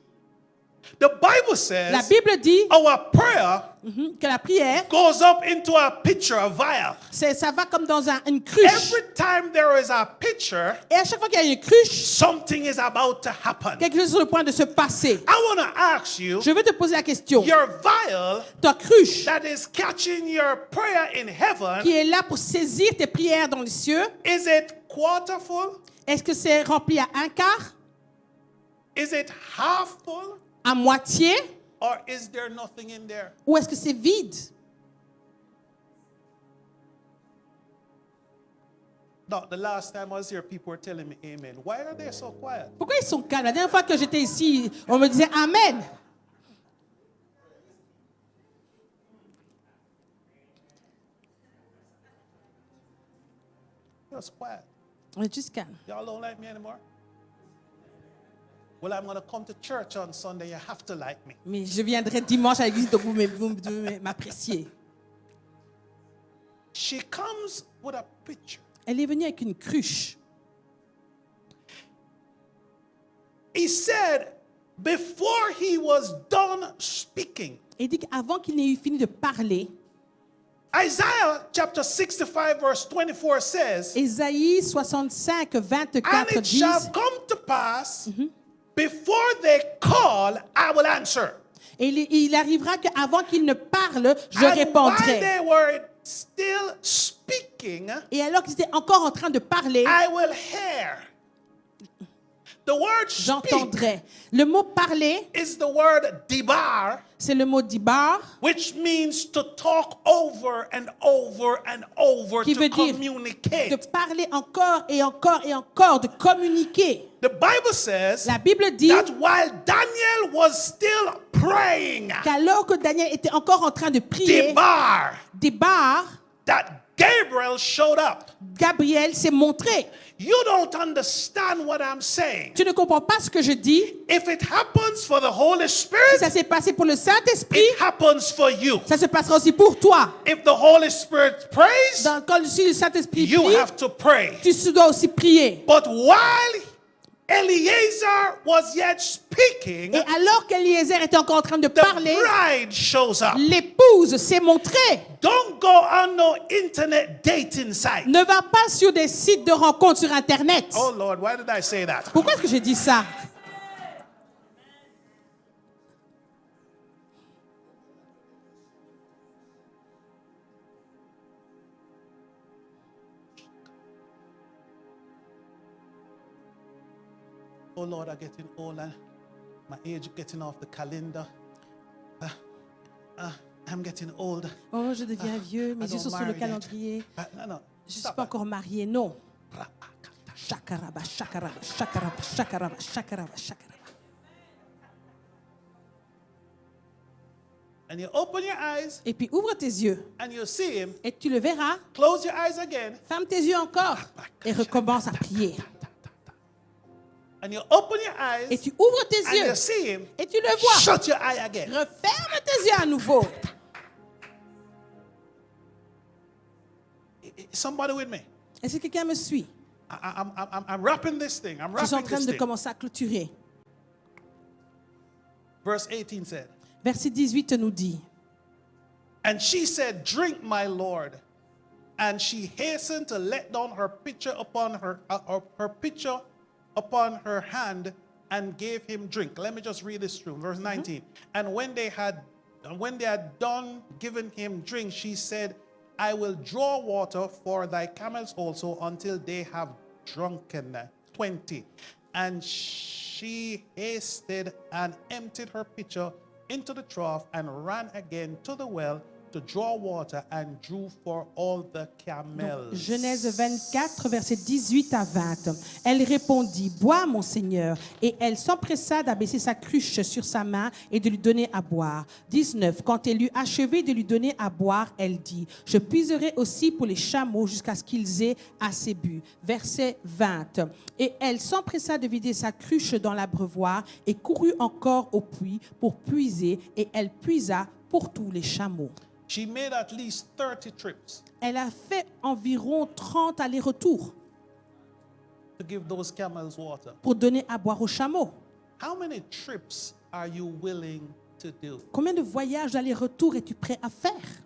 The Bible La says Bible dit our prayer que la prière, goes up into a pitcher, a vial. ça va comme dans une cruche. Every time there is a pitcher, Et à chaque fois qu'il y a une cruche, something is about to happen. quelque chose est sur le point de se passer. I want to ask you, Je veux te poser la question. your vial Ta cruche that is catching your prayer in heaven, qui est là pour saisir tes prières dans les cieux, is it quarter full? est-ce que c'est rempli à un quart, Is it half full? à moitié, Or is there nothing in there? ou est-ce que c'est vide? No, the last time I was here, people were telling me amen. Why are they so quiet? Pourquoi ils sont calmes? La dernière fois que j'étais ici, on me disait Amen. Just quiet. On est juste calme. Y'all don't like me anymore? Well, I'm going to come to church on Sunday. You have to like me. Mais je viendrai dimanche à l'église, donc vous devez m'apprécier. She comes with a picture. Elle est venue avec une cruche. He said, before he was done speaking, Et il dit qu'avant qu'il n'ait eu fini de parler, Isaiah chapter 65 verse 24 says, Ésaïe 65, and 24 it shall dit, come to pass, before they call, I will answer. et il arrivera qu'avant qu'il ne parle, je And while répondrai. they were still speaking, Et alors qu'ils étaient encore en train de parler, I will hear. The word speak j'entendrai. Le mot parler, is the word dibar, c'est le mot dibar, which means to talk over and over and over, qui to veut dire de communicate. parler encore et encore et encore, de communiquer. The Bible says La Bible dit that while Daniel was still praying, qu'alors que Daniel était encore en train de prier, dibar, that Gabriel showed up. Gabriel s'est montré. You don't understand what I'm saying. Tu ne comprends pas ce que je dis? If it happens for the Holy Si Spirit, ça s'est passé pour le Saint-Esprit, it happens for you. ça se passera aussi pour toi. If the Holy Spirit prays, Quand si le Saint-Esprit you prie, have to pray. tu dois aussi prier. But while Eliezer was yet speaking, Et alors qu'Eliezer était encore en train de the parler, bride shows up. l'épouse s'est montrée. Don't go on no internet dating site. Ne va pas sur des sites de rencontres sur Internet. Oh Lord, why did I say that? Pourquoi est-ce que j'ai dit ça? Oh Lord, I'm getting older. My age getting off the calendar. I'm getting old. Oh, je deviens vieux, mes I yeux sont don't sur le marry yet. calendrier. No. Je ne suis Stop pas it. encore mariée, non. Shakaraba, shakaraba, shakaraba, shakaraba, shakaraba, shakaraba. And you open your eyes Et puis ouvre tes yeux and you see him. et tu le verras. Close your eyes again. Ferme tes yeux encore et recommence à prier. And you open your Et eyes tu ouvres tes and you yeux see him. et tu le vois. Shut your eye again. Referme tes yeux à nouveau. Somebody with me? Est-ce que quelqu'un me suit? I'm wrapping this thing. I'm Je suis en wrapping train this de thing. commencer à clôturer. Verse 18 said, Verset 18 nous dit, and she said, drink, my Lord. And she hastened to let down her pitcher upon her pitcher upon her hand and gave him drink. Let me just read this through. Verse 19. And when they had done giving him drink, she said, I will draw water for thy camels also until they have drunken. 20. And she hasted and emptied her pitcher into the trough and ran again to the well to draw water and drew for all the camels. Genèse 24, versets 18 à 20. Elle répondit, bois, mon Seigneur. Et elle s'empressa d'abaisser sa cruche sur sa main et de lui donner à boire. 19. Quand elle eut achevé de lui donner à boire, elle dit, je puiserai aussi pour les chameaux jusqu'à ce qu'ils aient assez bu. Verset 20. Et elle s'empressa de vider sa cruche dans l'abreuvoir et courut encore au puits pour puiser, et elle puisa pour tous les chameaux. She made at least 30 trips Elle a fait environ 30 allers-retours to give those camels water. pour donner à boire aux chameaux. How many trips are you willing to do? Combien de voyages d'aller-retour es-tu prêt à faire?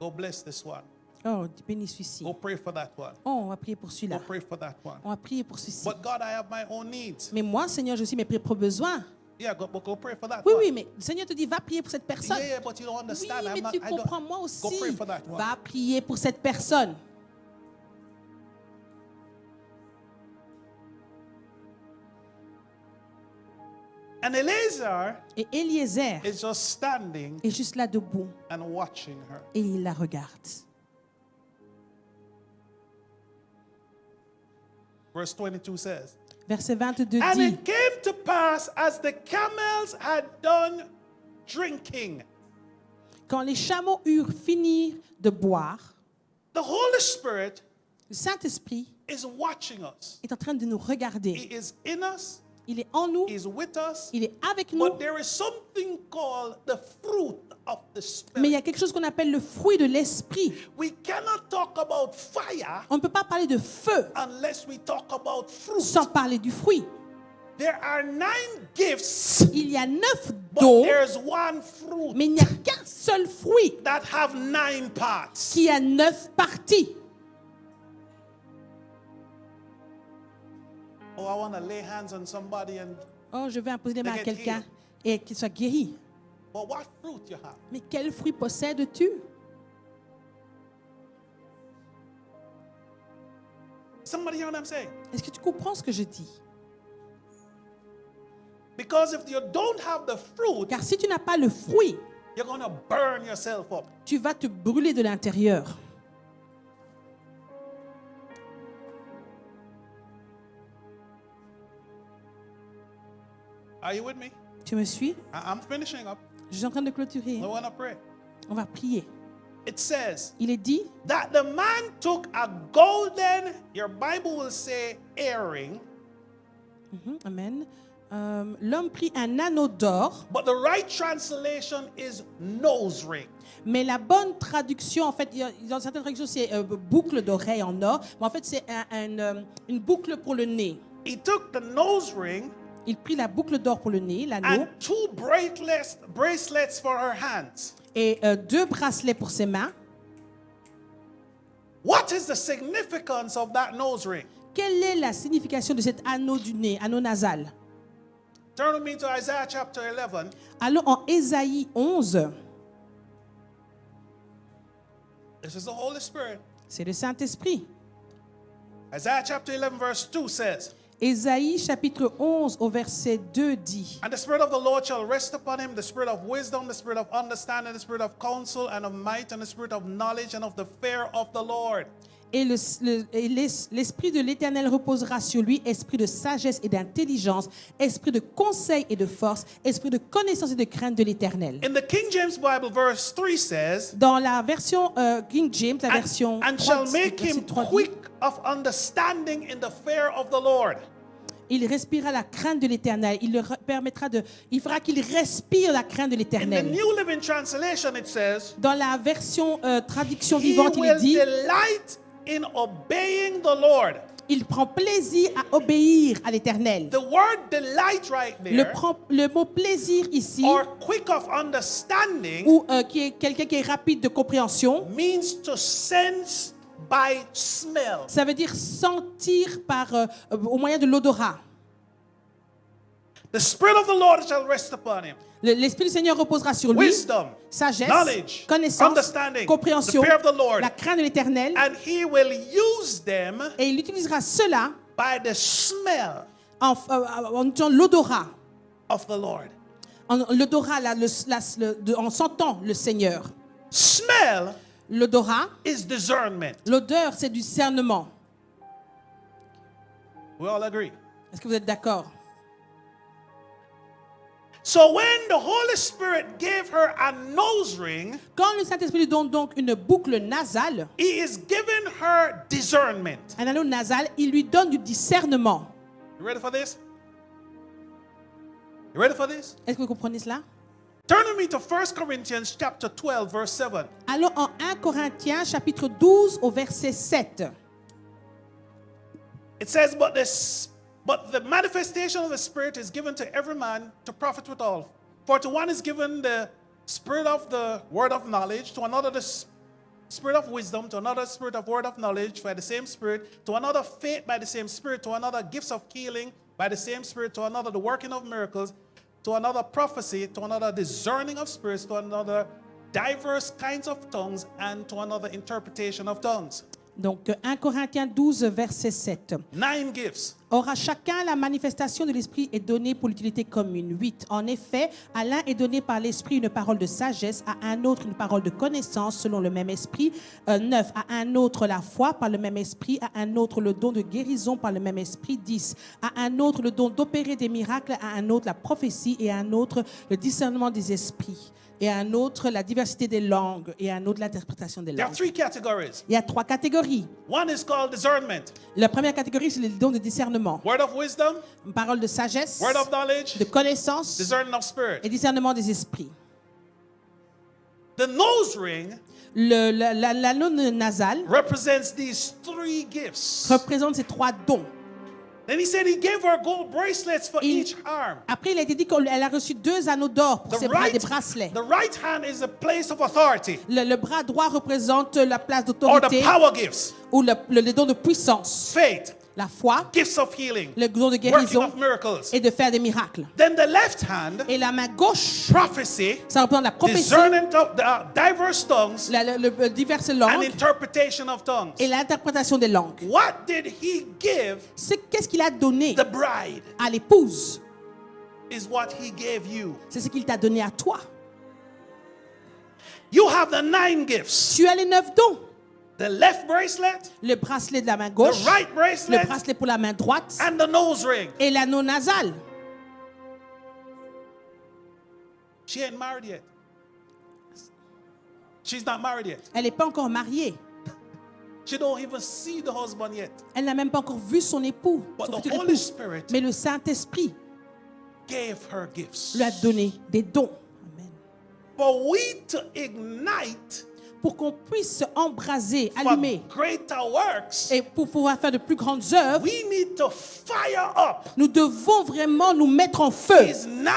Go bless this one. Oh, bénis celui-ci. Go pray for that one. Oh, on va prier pour Go celui-là. pray for that one. On va prier pour celui-ci. But God, I have my own needs. Mais moi, Seigneur, je suis mes propres besoins. Yeah, go pray for that Oui, one. oui, mais le Seigneur te dit, va prier pour cette personne. Yeah, but you don't Oui, understand. mais tu comprends, moi Go aussi. pray for that one. Va prier pour cette personne. And Eliezer Et Eliezer is just standing est juste là debout and watching her. et il la regarde. Verse 22 says, Verset 22 and dit, it came to pass as the camels had done drinking, quand les chameaux eurent fini de boire, the Holy Spirit Le Saint-Esprit is watching us. est en train de nous regarder. He is in us, Il est en nous, He is with us, il est avec nous, but there is something called the fruit of the mais il y Spirit. a quelque chose qu'on appelle le fruit de l'Esprit. We cannot talk about fire On ne peut pas parler de feu unless we talk about fruit. sans parler du fruit. There are 9 gifts, Il y a 9 but dons, there's one fruit mais il n'y a qu'un seul fruit that have 9 parts. qui a 9 parties. Oh, I want to lay hands on somebody and, Oh, je vais imposer les mains à They get quelqu'un healed. et qu'il soit guéri. but what fruit you have? Mais quel fruit possèdes-tu? Somebody hear what I'm saying? Est-ce que tu comprends ce que je dis? Because if you don't have the fruit, Car si tu n'as pas le fruit, you're going to burn yourself up. tu vas te brûler de l'intérieur. Are you with me? Tu me suis? I'm finishing up. Je suis en train de clôturer. I want to pray. On va prier. It says Il est dit that the man took a golden, your Bible will say earring, Amen. L'homme prit un anneau d'or, but the right translation is nose ring. mais la bonne traduction, en fait, dans certaines traductions, c'est boucle d'oreille en or, mais en fait, c'est une boucle pour le nez. He took the nose ring Il prit la boucle d'or pour le nez, l'anneau, and 2 bracelets for her hands. et 2 bracelets pour ses mains. What is the significance of that nose ring? Quelle est la signification de cet anneau du nez, anneau nasal? Turn with me to Isaiah chapter 11. Allons en Ésaïe 11. This is the Holy Spirit. C'est le Saint-Esprit. Isaiah chapter 11 verse 2 says, Ésaïe chapitre 11 au verset 2 dit: and the Spirit of the Lord shall rest upon him, the Spirit of wisdom, the Spirit of understanding, the Spirit of counsel and of might, and the Spirit of knowledge and of the fear of the Lord. Et l'Esprit de l'Éternel reposera sur lui, esprit de sagesse et d'intelligence, esprit de conseil et de force, esprit de connaissance et de crainte de l'Éternel. In the King James Bible, verse 3 says, Dans la version King James, la version and 3, shall make verset him 3 dit, quick of understanding in the fear of the Lord. il respirera la crainte de l'Éternel. Il fera qu'il respire la crainte de In the l'Éternel. New Living Translation, it says, Dans la version traduction he vivante, il will dit: delight in obeying the Lord. il prend plaisir à obéir à l'Éternel. The word delight right there, Le mot plaisir ici, or quick of understanding, ou qui est quelqu'un qui est rapide de compréhension, means to sense by smell. ça veut dire sentir au moyen de l'odorat. The Spirit of the Lord shall rest upon him. L'Esprit du Seigneur reposera sur lui. Wisdom, Sagesse, knowledge, connaissance, understanding, compréhension, the fear of the Lord. la crainte de l'Éternel. And he will use them Et il utilisera cela by the smell en utilisant l'odorat. of the Lord. L'odorat, en sentant le Seigneur. Smell L'odorat, is discernment. l'odeur, c'est du discernement. We all agree. Est-ce que vous êtes d'accord? So when the Holy Spirit gave her a nose ring, Quand le Saint-Esprit lui donne donc une boucle nasale, he is giving her discernment. un anneau nasal, il lui donne du discernement. You ready for this? You ready for this? Est-ce que vous comprenez cela? Turn with me to 1 Corinthians chapter 12 verse 7. Allons en 1 Corinthiens chapitre 12 au verset 7. It says, but the manifestation of the Spirit is given to every man to profit withal. For to one is given the spirit of the word of knowledge, to another the spirit of wisdom, to another spirit of word of knowledge by the same Spirit, to another faith by the same Spirit, to another gifts of healing by the same Spirit, to another the working of miracles, to another prophecy, to another discerning of spirits, to another diverse kinds of tongues, and to another interpretation of tongues. Donc 1 Corinthiens 12 verset 7. 9 gifts. Aura chacun la manifestation de l'Esprit est donnée pour l'utilité commune. 8. En effet, à l'un est donné par l'Esprit une parole de sagesse, à un autre une parole de connaissance selon le même Esprit. 9. À un autre la foi par le même Esprit, à un autre le don de guérison par le même Esprit. 10. À un autre le don d'opérer des miracles, à un autre la prophétie et à un autre le discernement des esprits. Et à un autre la diversité des langues et à un autre l'interprétation des There are langues. 3 categories. Il y a 3 catégories. One is called discernment. La première catégorie, c'est le don de discernement. Word of wisdom, Une parole de sagesse, word of knowledge, de connaissance discerning of spirit. et discernement des esprits. The nose ring L'anneau nasal represents these 3 gifts. représente ces 3 dons. Then he said he gave her gold bracelets for Il- each arm. Après, il a été dit qu'elle a reçu 2 anneaux d'or pour ses bras, des bracelets. the right hand is a place of authority Le bras droit représente la place or the d'autorité power gifts, ou le don de puissance. faith, La foi, gifts of healing, le don de working guérison of miracles. et de faire des miracles. Then the left hand, Et la main gauche, prophecy, ça représente la prophétie, discernment of diverse tongues, diverses and langues interpretation of tongues. et l'interprétation des langues. What did he give Qu'est-ce qu'il a donné the bride? à l'épouse? Is what he gave you. C'est ce qu'il t'a donné à toi. You have the 9 gifts. Tu as les 9 dons. The left bracelet, Le bracelet de la main the gauche, right le bracelet, bracelet pour la main droite and the nose ring. et l'anneau nasal. She ain't married yet. She's not married yet. Elle n'est pas encore mariée. She don't even see the husband yet. Elle n'a même pas encore vu son époux, But son the futur Holy époux. Spirit Mais le Saint-Esprit gave her gifts. lui a donné des dons. Amen. For we to ignite Pour qu'on puisse se embraser, for allumer, greater works, et pour pouvoir faire de plus grandes œuvres, we need to fire up nous devons vraiment nous mettre en feu. these 9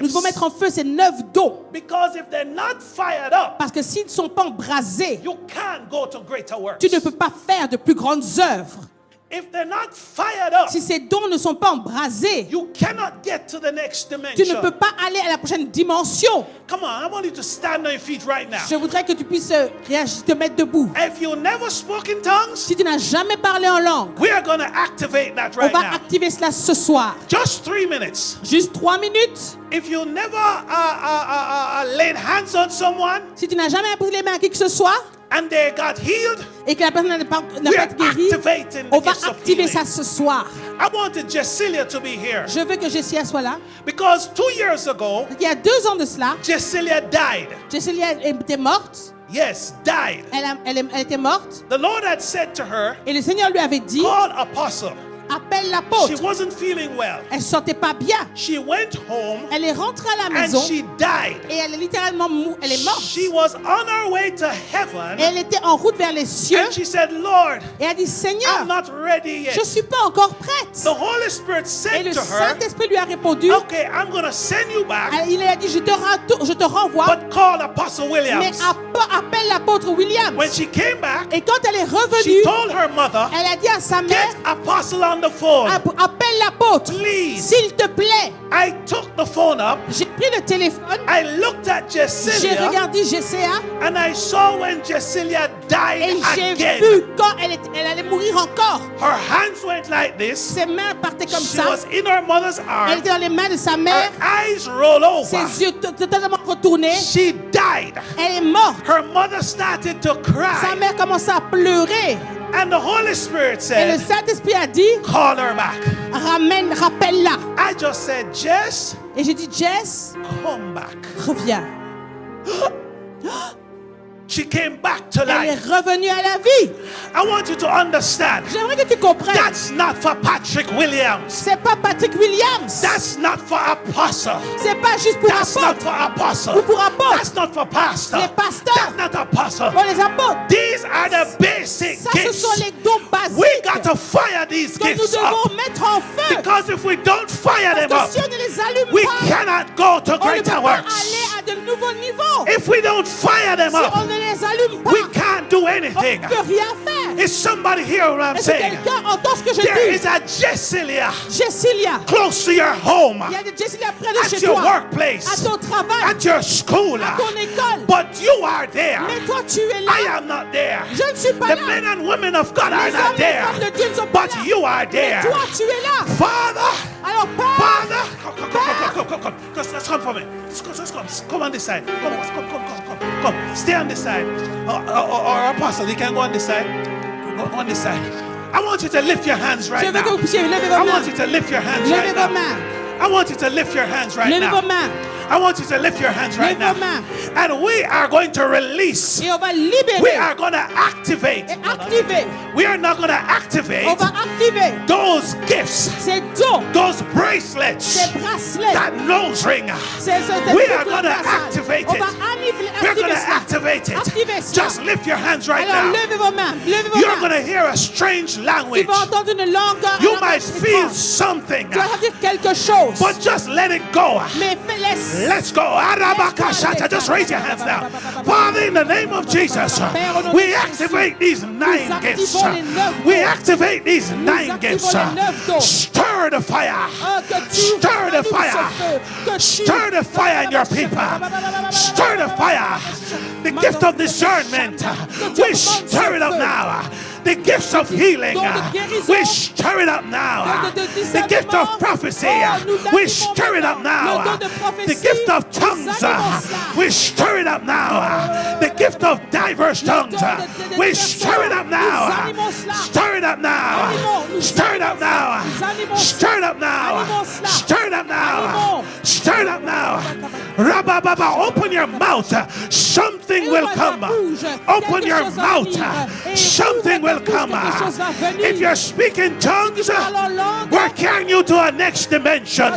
Nous devons gifts. mettre en feu ces 9 dons. Because if they're not fired up, Parce que s'ils ne sont pas embrasés, you can't go to greater works. tu ne peux pas faire de plus grandes œuvres. If they're not fired up, Si ces dons ne sont pas embrasés, you cannot get to the next tu ne dimension. peux pas aller à la prochaine dimension. Come on, I want you to stand on your feet right now. Je voudrais que tu puisses réagir, te mettre debout. If you never spoke in tongues, Si tu n'as jamais parlé en langue, we are going to activate that on right va now. activer cela ce soir. Just 3 minutes. Juste 3 minutes. If you never laid hands on someone Si tu n'as jamais imposé les mains à qui que ce soit and they got healed, et que la personne n'a pas we are été guérie, activating on the va gifts of activer healing. ça ce soir. I wanted Jessilia to be here Je veux que Jessia soit là. because 2 years ago, Il y a 2 ans de cela, Jessilia died. Jessia était morte. Yes, died. Elle était morte. The Lord had said to her, Et le Seigneur lui avait dit, call apostle. appelle She l'apôtre. wasn't feeling well. Elle ne se sentait pas bien. She went home Elle est rentrée à la and maison she died. et elle est littéralement elle est morte. She was on her way to Et heaven elle était en route vers les cieux and she said, Lord, et elle a dit, Seigneur, I'm not ready je yet. ne suis pas encore prête. The Holy Spirit Et said le to her, Saint-Esprit lui a répondu, okay, I'm going to send you back, il a dit, je te renvoie, but call Apostle mais Williams. appelle l'apôtre Williams. When she came back, Et quand elle est she revenue, told her mother, elle a dit à sa mère, get Apostle on the phone. appelle l'apôtre, Please. s'il te plaît. I took the phone up. J'ai pris le téléphone, I looked at j'ai Jessilia regardé GCA and I saw when Jessilia died et j'ai again. vu quand elle allait mourir encore. Her hands went like this. Ses mains partaient comme She ça. was in her mother's Elle arms. était dans les mains de sa mère, Her eyes rolled over. ses yeux totalement retournés. She died. Elle est morte. Her mother started to Sa cry. mère commençait à pleurer. And the Holy Spirit Et le said, Saint-Esprit a dit, call her back. rappelle-la. I just said, Jess, Et j'ai dit, Jess, come back. reviens. She came back to Elle est life. revenue à la vie. I want you to understand. J'aimerais que tu comprennes. That's not for Patrick Williams. C'est pas Patrick Williams. That's not for apostle. C'est pas juste pour That's not apôtre for apostle. ou pour apôtre. That's not for pastor. Les pasteurs. That's not apostle. Pour les apôtres. These are the basic Ça, ce gifts. sont les dons We got basiques to fire these que nous gifts up. devons mettre en feu. Because if we don't fire them Parce up, que si on ne les allume we pas, cannot go to on ne peut greater pas works. aller à de nouveaux niveaux. If we don't fire them Si up, on ne les allume pas, we can't can't do anything. On ne peut rien faire. Is somebody hear what I'm Est-ce que saying? quelqu'un entend ce que je There dis? is a Jessilia Jessilia. close to your home, Il y a des Jessilia près de at chez your toi. workplace, À ton travail. at your school. À ton école. But you are there. Mais toi, tu es là. I am not there. Je ne suis pas The là. men and women of God are Les not hommes et les there. femmes de Dieu ne sont pas But là. you are Mais there. toi, tu es là. Father, Alors, Père, Father, come. Just come for me. Just come. Come on this side. Come. Stay on this side. Or Apostle, you can go on this side. Go on this side. I want you to lift your hands je right veux que vous now. puissiez lever I vos want mains. you to lift your hands Levez right vos now. mains. I want you to lift your hands right Levez vos now. mains. I want you to lift your hands right Levez vos now. mains. And we are going to release. Et on va We libérer are going to activate. et activer. We are not going to On activate va activer those gifts, ces dons, those bracelets, ces bracelets, that nose ring. ces We boucles are going to nasales. activate On it. va We're going activer to cela. activate it. Activez cela. Just lift your hands right Alors, now. levez vos mains. Levez vos You're going mains. to hear a strange Tu language. vas entendre une langue. You un might langage feel étrange. something, Tu vas dire quelque chose. but just let it go. Mais laisse. Let's go. Arabakashata. Just raise your hands now. Father, in the name of Jesus, we activate these 9 gifts. We activate these 9 gifts. Stir the fire. Oh, que tu Stir the allumes fire. ce feu. Que tu- Stir the fire in your people. Stir the fire. The gift of discernment. We stir it up now. The gifts of healing. We stir it up now. The gift of prophecy. We stir it up now. The gift of tongues. We stir it up now. The gift of diverse tongues. We stir it up now. Stir it up now. Stir it up now. Stir it up now. Stir it up now. Stir it up now. Rabababa, open your mouth. Something will come. Open your mouth. Something will come. If you're speaking tongues, we're carrying you to a next dimension.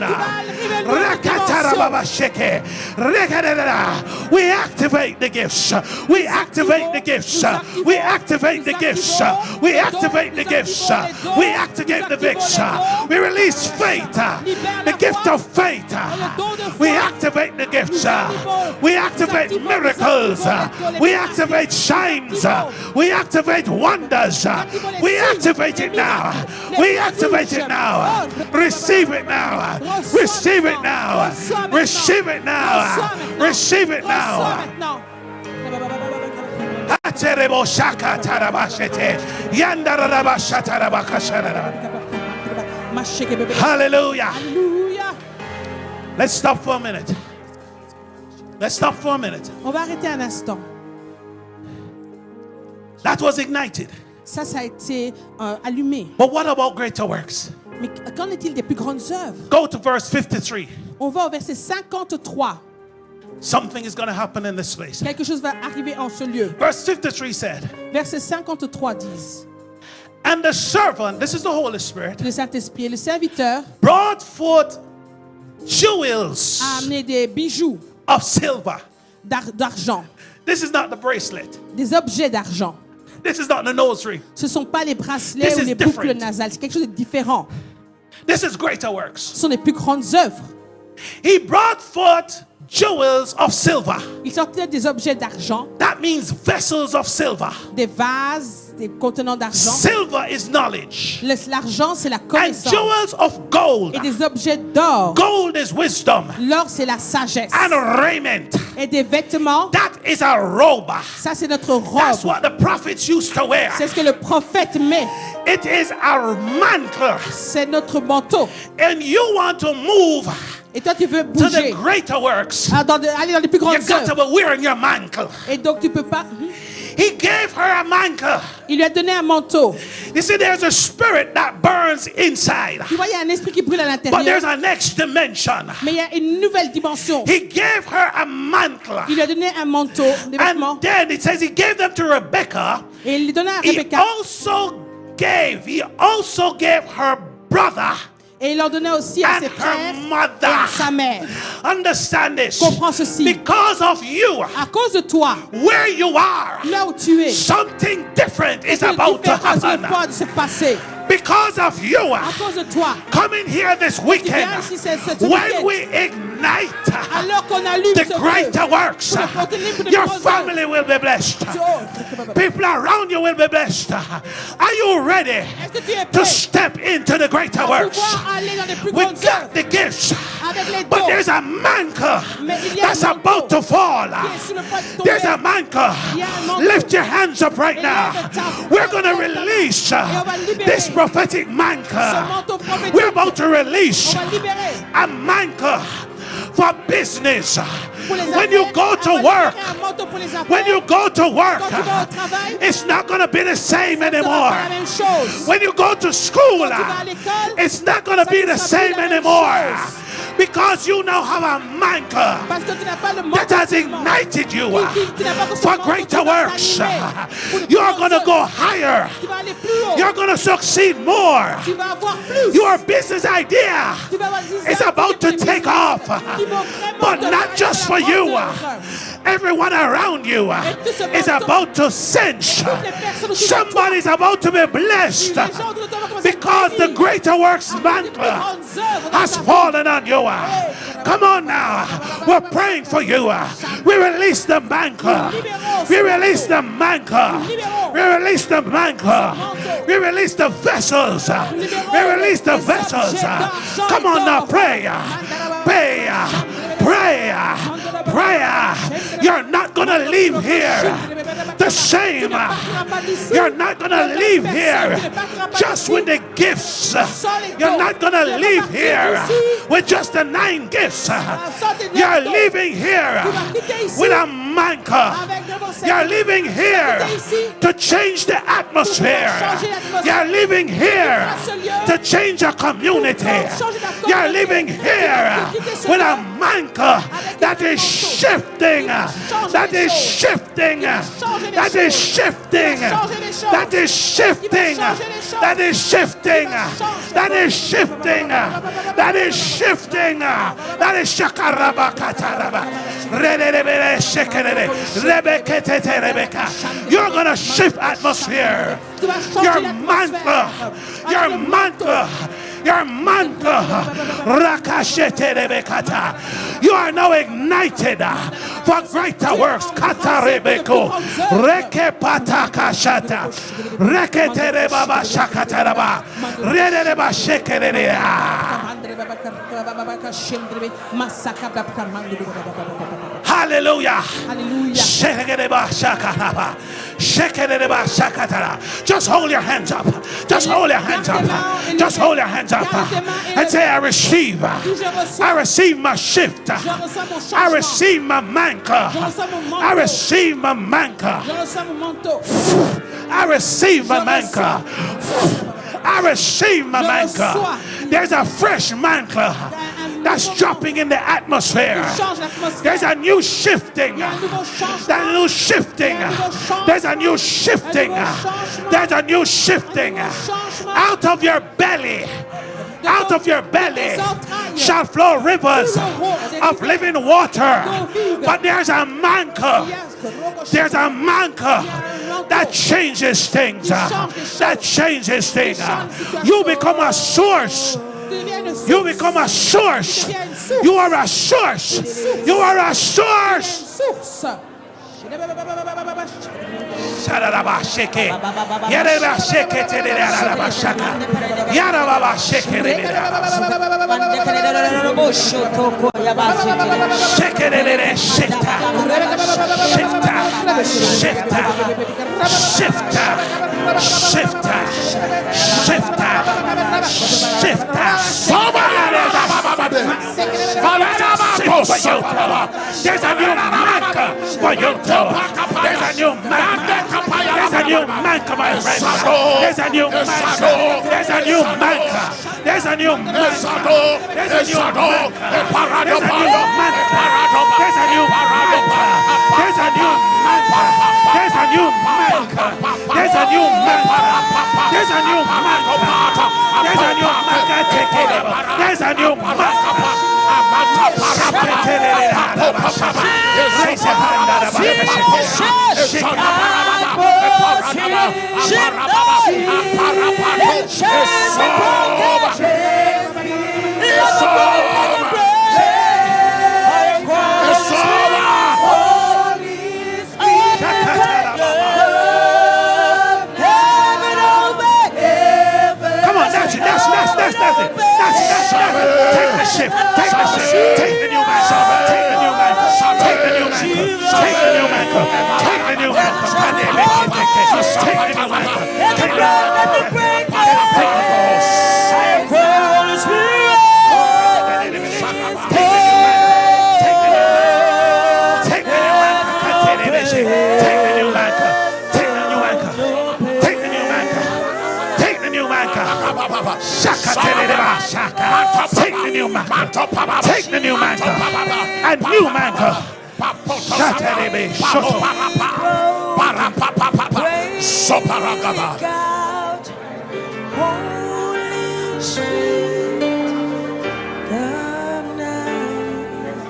We activate the gifts. We activate the gifts. We activate the gifts. We activate the gifts. We activate the gifts. We release faith. The gift of faith. We activate the gifts. We activate miracles. We activate signs. We activate wonders. We activate it now. We activate it now. Receive it now. Receive it now. Receive it now. Receive it now. Aterebo shaka tarabashete. Yandarabasha tarabakashara. Hallelujah. Alléluia. Let's stop for a minute. Let's stop for a minute. On va arrêter un instant. That was ignited. Ça a été allumé. But what about greater works? Mais qu'en est-il des plus grandes œuvres? Go to verse 53. On va au verset 53. Something is going to happen in this place. Quelque chose va arriver en ce lieu. Verse 53 said, Verset 53 dit, and the servant, this is the Holy Spirit, le Saint-Esprit et le serviteur brought forth jewels a amené des bijoux of silver. d'argent, This is not the bracelet. des objets d'argent. This is not the nose ring. Ce ne sont pas les bracelets This ou is les boucles different. nasales. C'est quelque chose de différent. This is greater works. Ce sont les plus grandes œuvres. He brought forth jewels of silver. Il sortait des objets d'argent, That means vessels of silver. des vases, des contenants d'argent. Silver is knowledge. L'argent, c'est la And connaissance. jewels of gold. Et des objets d'or. Gold is wisdom. L'or, c'est la sagesse. And raiment. Et des vêtements, That is a robe. ça, c'est notre That's robe. what the prophets used to wear. C'est ce que le prophète met. It is a mantle. C'est notre manteau. And you want to move Et toi, tu veux to the bouger. greater works. Aller dans les plus You grandes got to œuvres. be wearing your mantle. Et donc, tu peux pas. He gave her a mantle. Il lui a donné un manteau. You see, there's a spirit that burns inside. Tu vois, il y a un esprit qui brûle à But l'intérieur. there's a next dimension. Mais il y a une nouvelle dimension. He gave her a mantle. Il lui a donné un manteau, des vêtements. And then it says he gave them to Rebecca. Et il lui donna à He Rebecca. he also gave her brother Et il en donnait aussi à and ses frères her et à mother. sa mère. Understand this. Comprends ceci. Because of you, À cause de toi, where you are, là où tu es, something different is quelque about to chose happen. de se passer. Because of you, À cause de toi, coming here this viens weekend, ici ce when week-end. we ignite ignite alors qu'on allume the ce feu, greater works, pour le proclamer de your grandes family will be blessed. œuvres. People around you will be blessed. Are you ready Est-ce que tu es to prêt step into the greater pour works? pouvoir aller dans les plus We grandes got œuvres the gifts, avec les but dons? there's a mantle Mais il y a that's un about to fall. qui est sur le point de tomber. There's a mantle. Il y a un manteau. Lift your hands up right Et now. lève ta- We're going to release on va libérer this prophetic Ce mantle. manteau prophétique. We're about to release On va libérer a mantle for business. pour les When you affaires. go On to va work, libérer un manteau pour les affaires. when you go to work, Quand tu vas au travail, it's not going to be the same ce sera anymore. pas la même chose. When you go to school, Quand tu vas à l'école, it's not going to ça be ne the sera plus same la même anymore. chose. Because you now have a mantle Parce que tu n'as pas le that manteau has seulement. ignited you Tu n'as pas que ce for manteau qui greater va works. t'animer pour de You are plus going to grandes go œuvres. higher. Tu vas aller plus haut. You're going to succeed more. Tu vas avoir plus. Your business idea Tu vas avoir des is idées about to de take business off. qui vont vraiment But te not mener just à for la you. grande œuvre. Everyone around you is about to sense. Somebody's about to be blessed Les gens autour de toi vont commencer à because the bénir. greater works À cause des plus mantle grandes œuvres dans has ta vie. fallen on you. Come on now. We're praying for you. We release the mantle. We release the mantle. We release the mantle. We release the vessels. We release the vessels. Come on now, pray. Pray. Pray. Pray. You're not going to leave here the same. You're not going to leave here just with the gifts. You're not going to leave here with just the 9 gifts. You're leaving here with a mantle. You're leaving here to change the atmosphere. You're leaving here to change a community. You're leaving here with a mantle that is shifting. That is shifting. That is shifting. That is shifting. That is shifting. That is shifting. That is shifting. That is shakarabakataraba. You're gonna shift atmosphere. Your mantle. Your mantle. Your mantle. Rakasheterebekata. You are now ignited for greater works. Katarebeko. Rekepatakashata. Reketerebaba shakataraba. Redereba shekererea. Hallelujah. Hallelujah. Just hold your hands up. Just hold your hands up. Just hold your hands up and say, I receive. I receive my shift. I receive my mantle. I receive my mantle. Je reçois mon manteau. I receive my mantle. I receive my mantle. There's a fresh mantle that's dropping in the atmosphere. Change l'atmosphère. There's a new shifting. Il y a un nouveau changement. There's a new shifting. There's a new shifting. There's a new shifting. Out of your belly. Out of your belly shall flow rivers of living water. But there's a mantle. There's a mantle that changes things. That changes things. You become a source. You become a source. You are a source. You are a source. Source. Sararaba sheke. Yaraba sheke tereraraba shaka. Yaraba sheke tereraraba. Sheke tererere shifta. Shifta. Shifta. Shifta. Shifta. Shifta. Shifta. There's a new mantle for you too. There's a new mantle. There's a new mantle, my friend. There's a new mantle. There's a new mantle. There's a new mantle. There's a new mantle. There's a new mantle. There's a new mantle. There's a new mantle. There's a new mantle. There's a new mantle. There's a new mantle. There's a new mantle. There's a new mantle. Raise your hand. That's it. Take the shift. Take the shift. Take the new man. Take the new man. Take the new man. Take the new man. Take the new man. Take the new man. Take the new man. Take the Holy Spirit. Take the new mantle. Take the new mantle. A new mantle.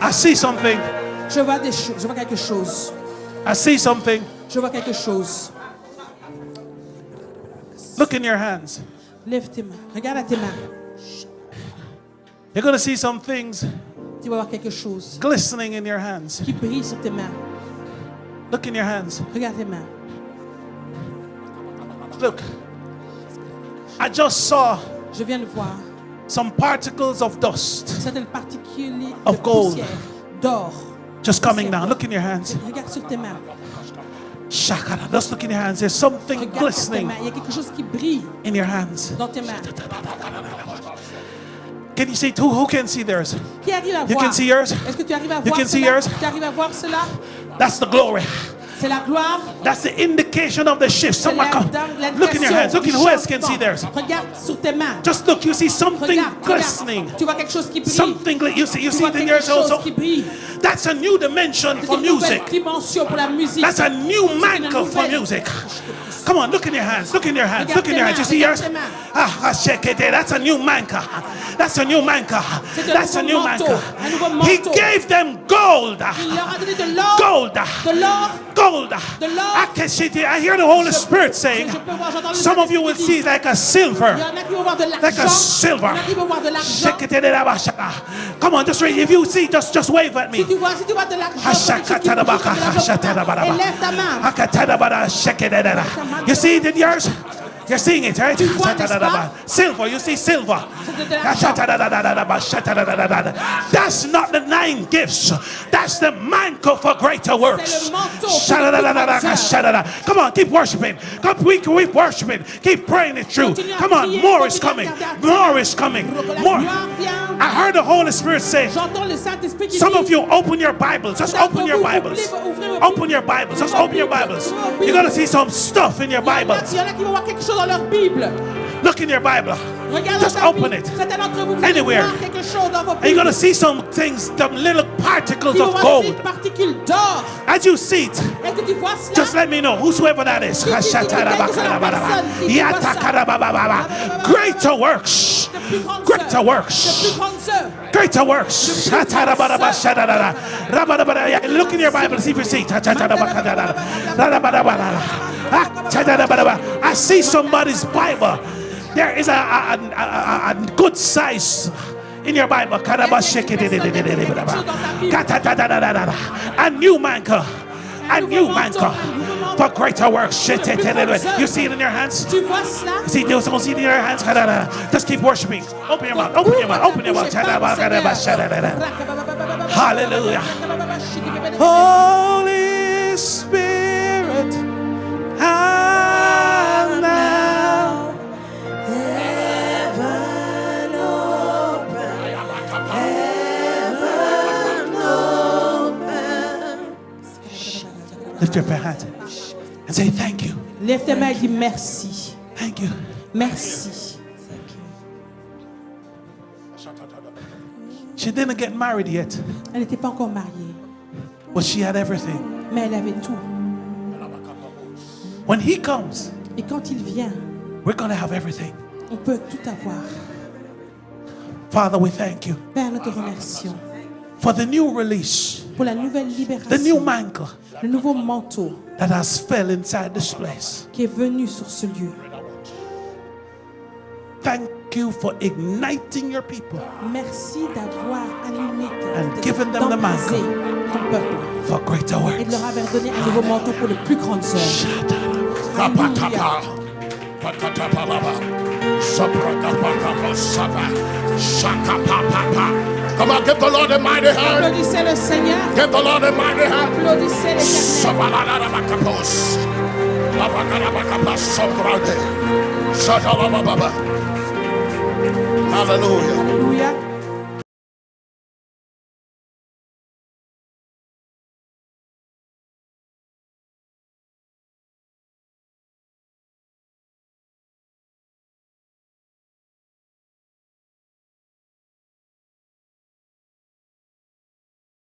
I see something. Je vois des choses. Je vois quelque chose. I see something. Je vois quelque chose. Look in your hands. Lève tes mains. Regarde à tes mains. You're going to see some things Tu vas voir quelque chose glistening in your hands. qui brille sur tes mains. Look in your hands. Regarde tes mains. Look. I just saw Je viens de voir some particles of dust certaines particules Of de gold. poussière, d'or. just coming down. Look in your hands. Regarde sur tes mains. Shakara. Just look in your hands. There's something Regarde sur tes glistening mains. Il y a quelque chose qui brille in your hands. dans tes mains. Can you see? Who can see theirs? Qui arrive à You voir? can see yours? Est-ce que tu arrives à You voir can see cela? yours? Tu arrives à voir cela? That's the glory. C'est la gloire. That's the indication of the shift. C'est Someone come. Look in your hands. Look in who else can see theirs. Regarde sur tes mains. Just look. You see something Regarde, glistening. regarde. Tu vois quelque chose qui brille. Something. You see Tu vois it in quelque yours chose also. qui brille. That's a new dimension C'est for une nouvelle music. dimension pour la musique. That's a new C'est une mantle for nouvelle- music. Come on, look in your hands. Look in your hands. Regarde Look in tes your hands. You mains, see regarde yours? tes mains. Ah, check it there. That's a new mantle. That's a new mantle. C'est un That's a nouveau new manteau. mantle. Un nouveau He manteau. gave them gold. Il leur a donné de l'or. Gold. De l'or. Gold. De l'or. I hear the Holy Spirit saying, Je peux voir, j'entends le some of you will Saint-Esprit see like a silver. Il y en a qui vont voir de l'argent. Like a silver. Il y en a qui vont voir de l'argent. Shake it in it. Come on, just read. If you see, just wave at me. Si tu vois de l'argent, quelque chose qui brille, élève ta main. Shake it in it. You see it in yours? You're seeing it, right? vois, n'est-ce pas? Silver, you see silver. That's not the 9 gifts. That's the mantle for greater works. C'est le manteau pour le Come on, keep worshiping. Keep worshiping. Keep praying it through. Continue à Come on, prier, more is continue coming. à garder. More is coming. La More. gloire vient. I heard the Holy Spirit say, J'entends le Saint-Esprit qui some dit, of you open your Bibles. Just open your Bibles. Open your Bibles. Just open your Bibles. You're going to see some stuff in your Bible. il y en a qui vont voir quelque chose dans leur Bible. Look in your Bible. Regarde Just dans ta open Bible. it. Certains d'entre vous, vous Anywhere. allez voir quelque chose dans vos And you're going Bibles. to see some things, some little particles Ils vont of voir des gold. particules d'or. As you see it, Est-ce que tu vois cela? just let me know, whosoever that is. Greater works. De plus grandes Greater œuvres. works. De plus grandes œuvres. Greater works. Look in your Bible, see if you see it. I see somebody's Bible. There is a good size in your Bible. A new mantle. A new mantle for greater works. You see it in your hands? Tu vois cela? See, those don't see it in your hands. Just keep worshiping. Open your mouth. Open your mouth. Open your mouth. Hallelujah. Holy Spirit, come now. Heaven open. Heaven open. Lift your hand and say thank you. Lève tes mains et dis merci. Thank you. Merci. She didn't get married yet, Elle n'était pas encore mariée, but she had everything. mais elle avait tout. When he comes, Et quand il vient, we're going to have everything. on peut tout avoir. Father, we thank you Père, nous te remercions for the new release, pour la nouvelle the new libération, mantle le nouveau manteau that has fell inside this place. qui est venu sur ce lieu. Thank you for igniting your people Merci d'avoir allumé, And given them the d'embraser mantle. ton peuple for greater et de works. leur avoir donné un nouveau manteau pour les plus grandes œuvres. Alléluia. Come on, give the Lord a mighty hand. Applaudissez le Seigneur. Give the Lord a mighty hand. Applaudissez l'Éternel. Hallelujah. Alléluia.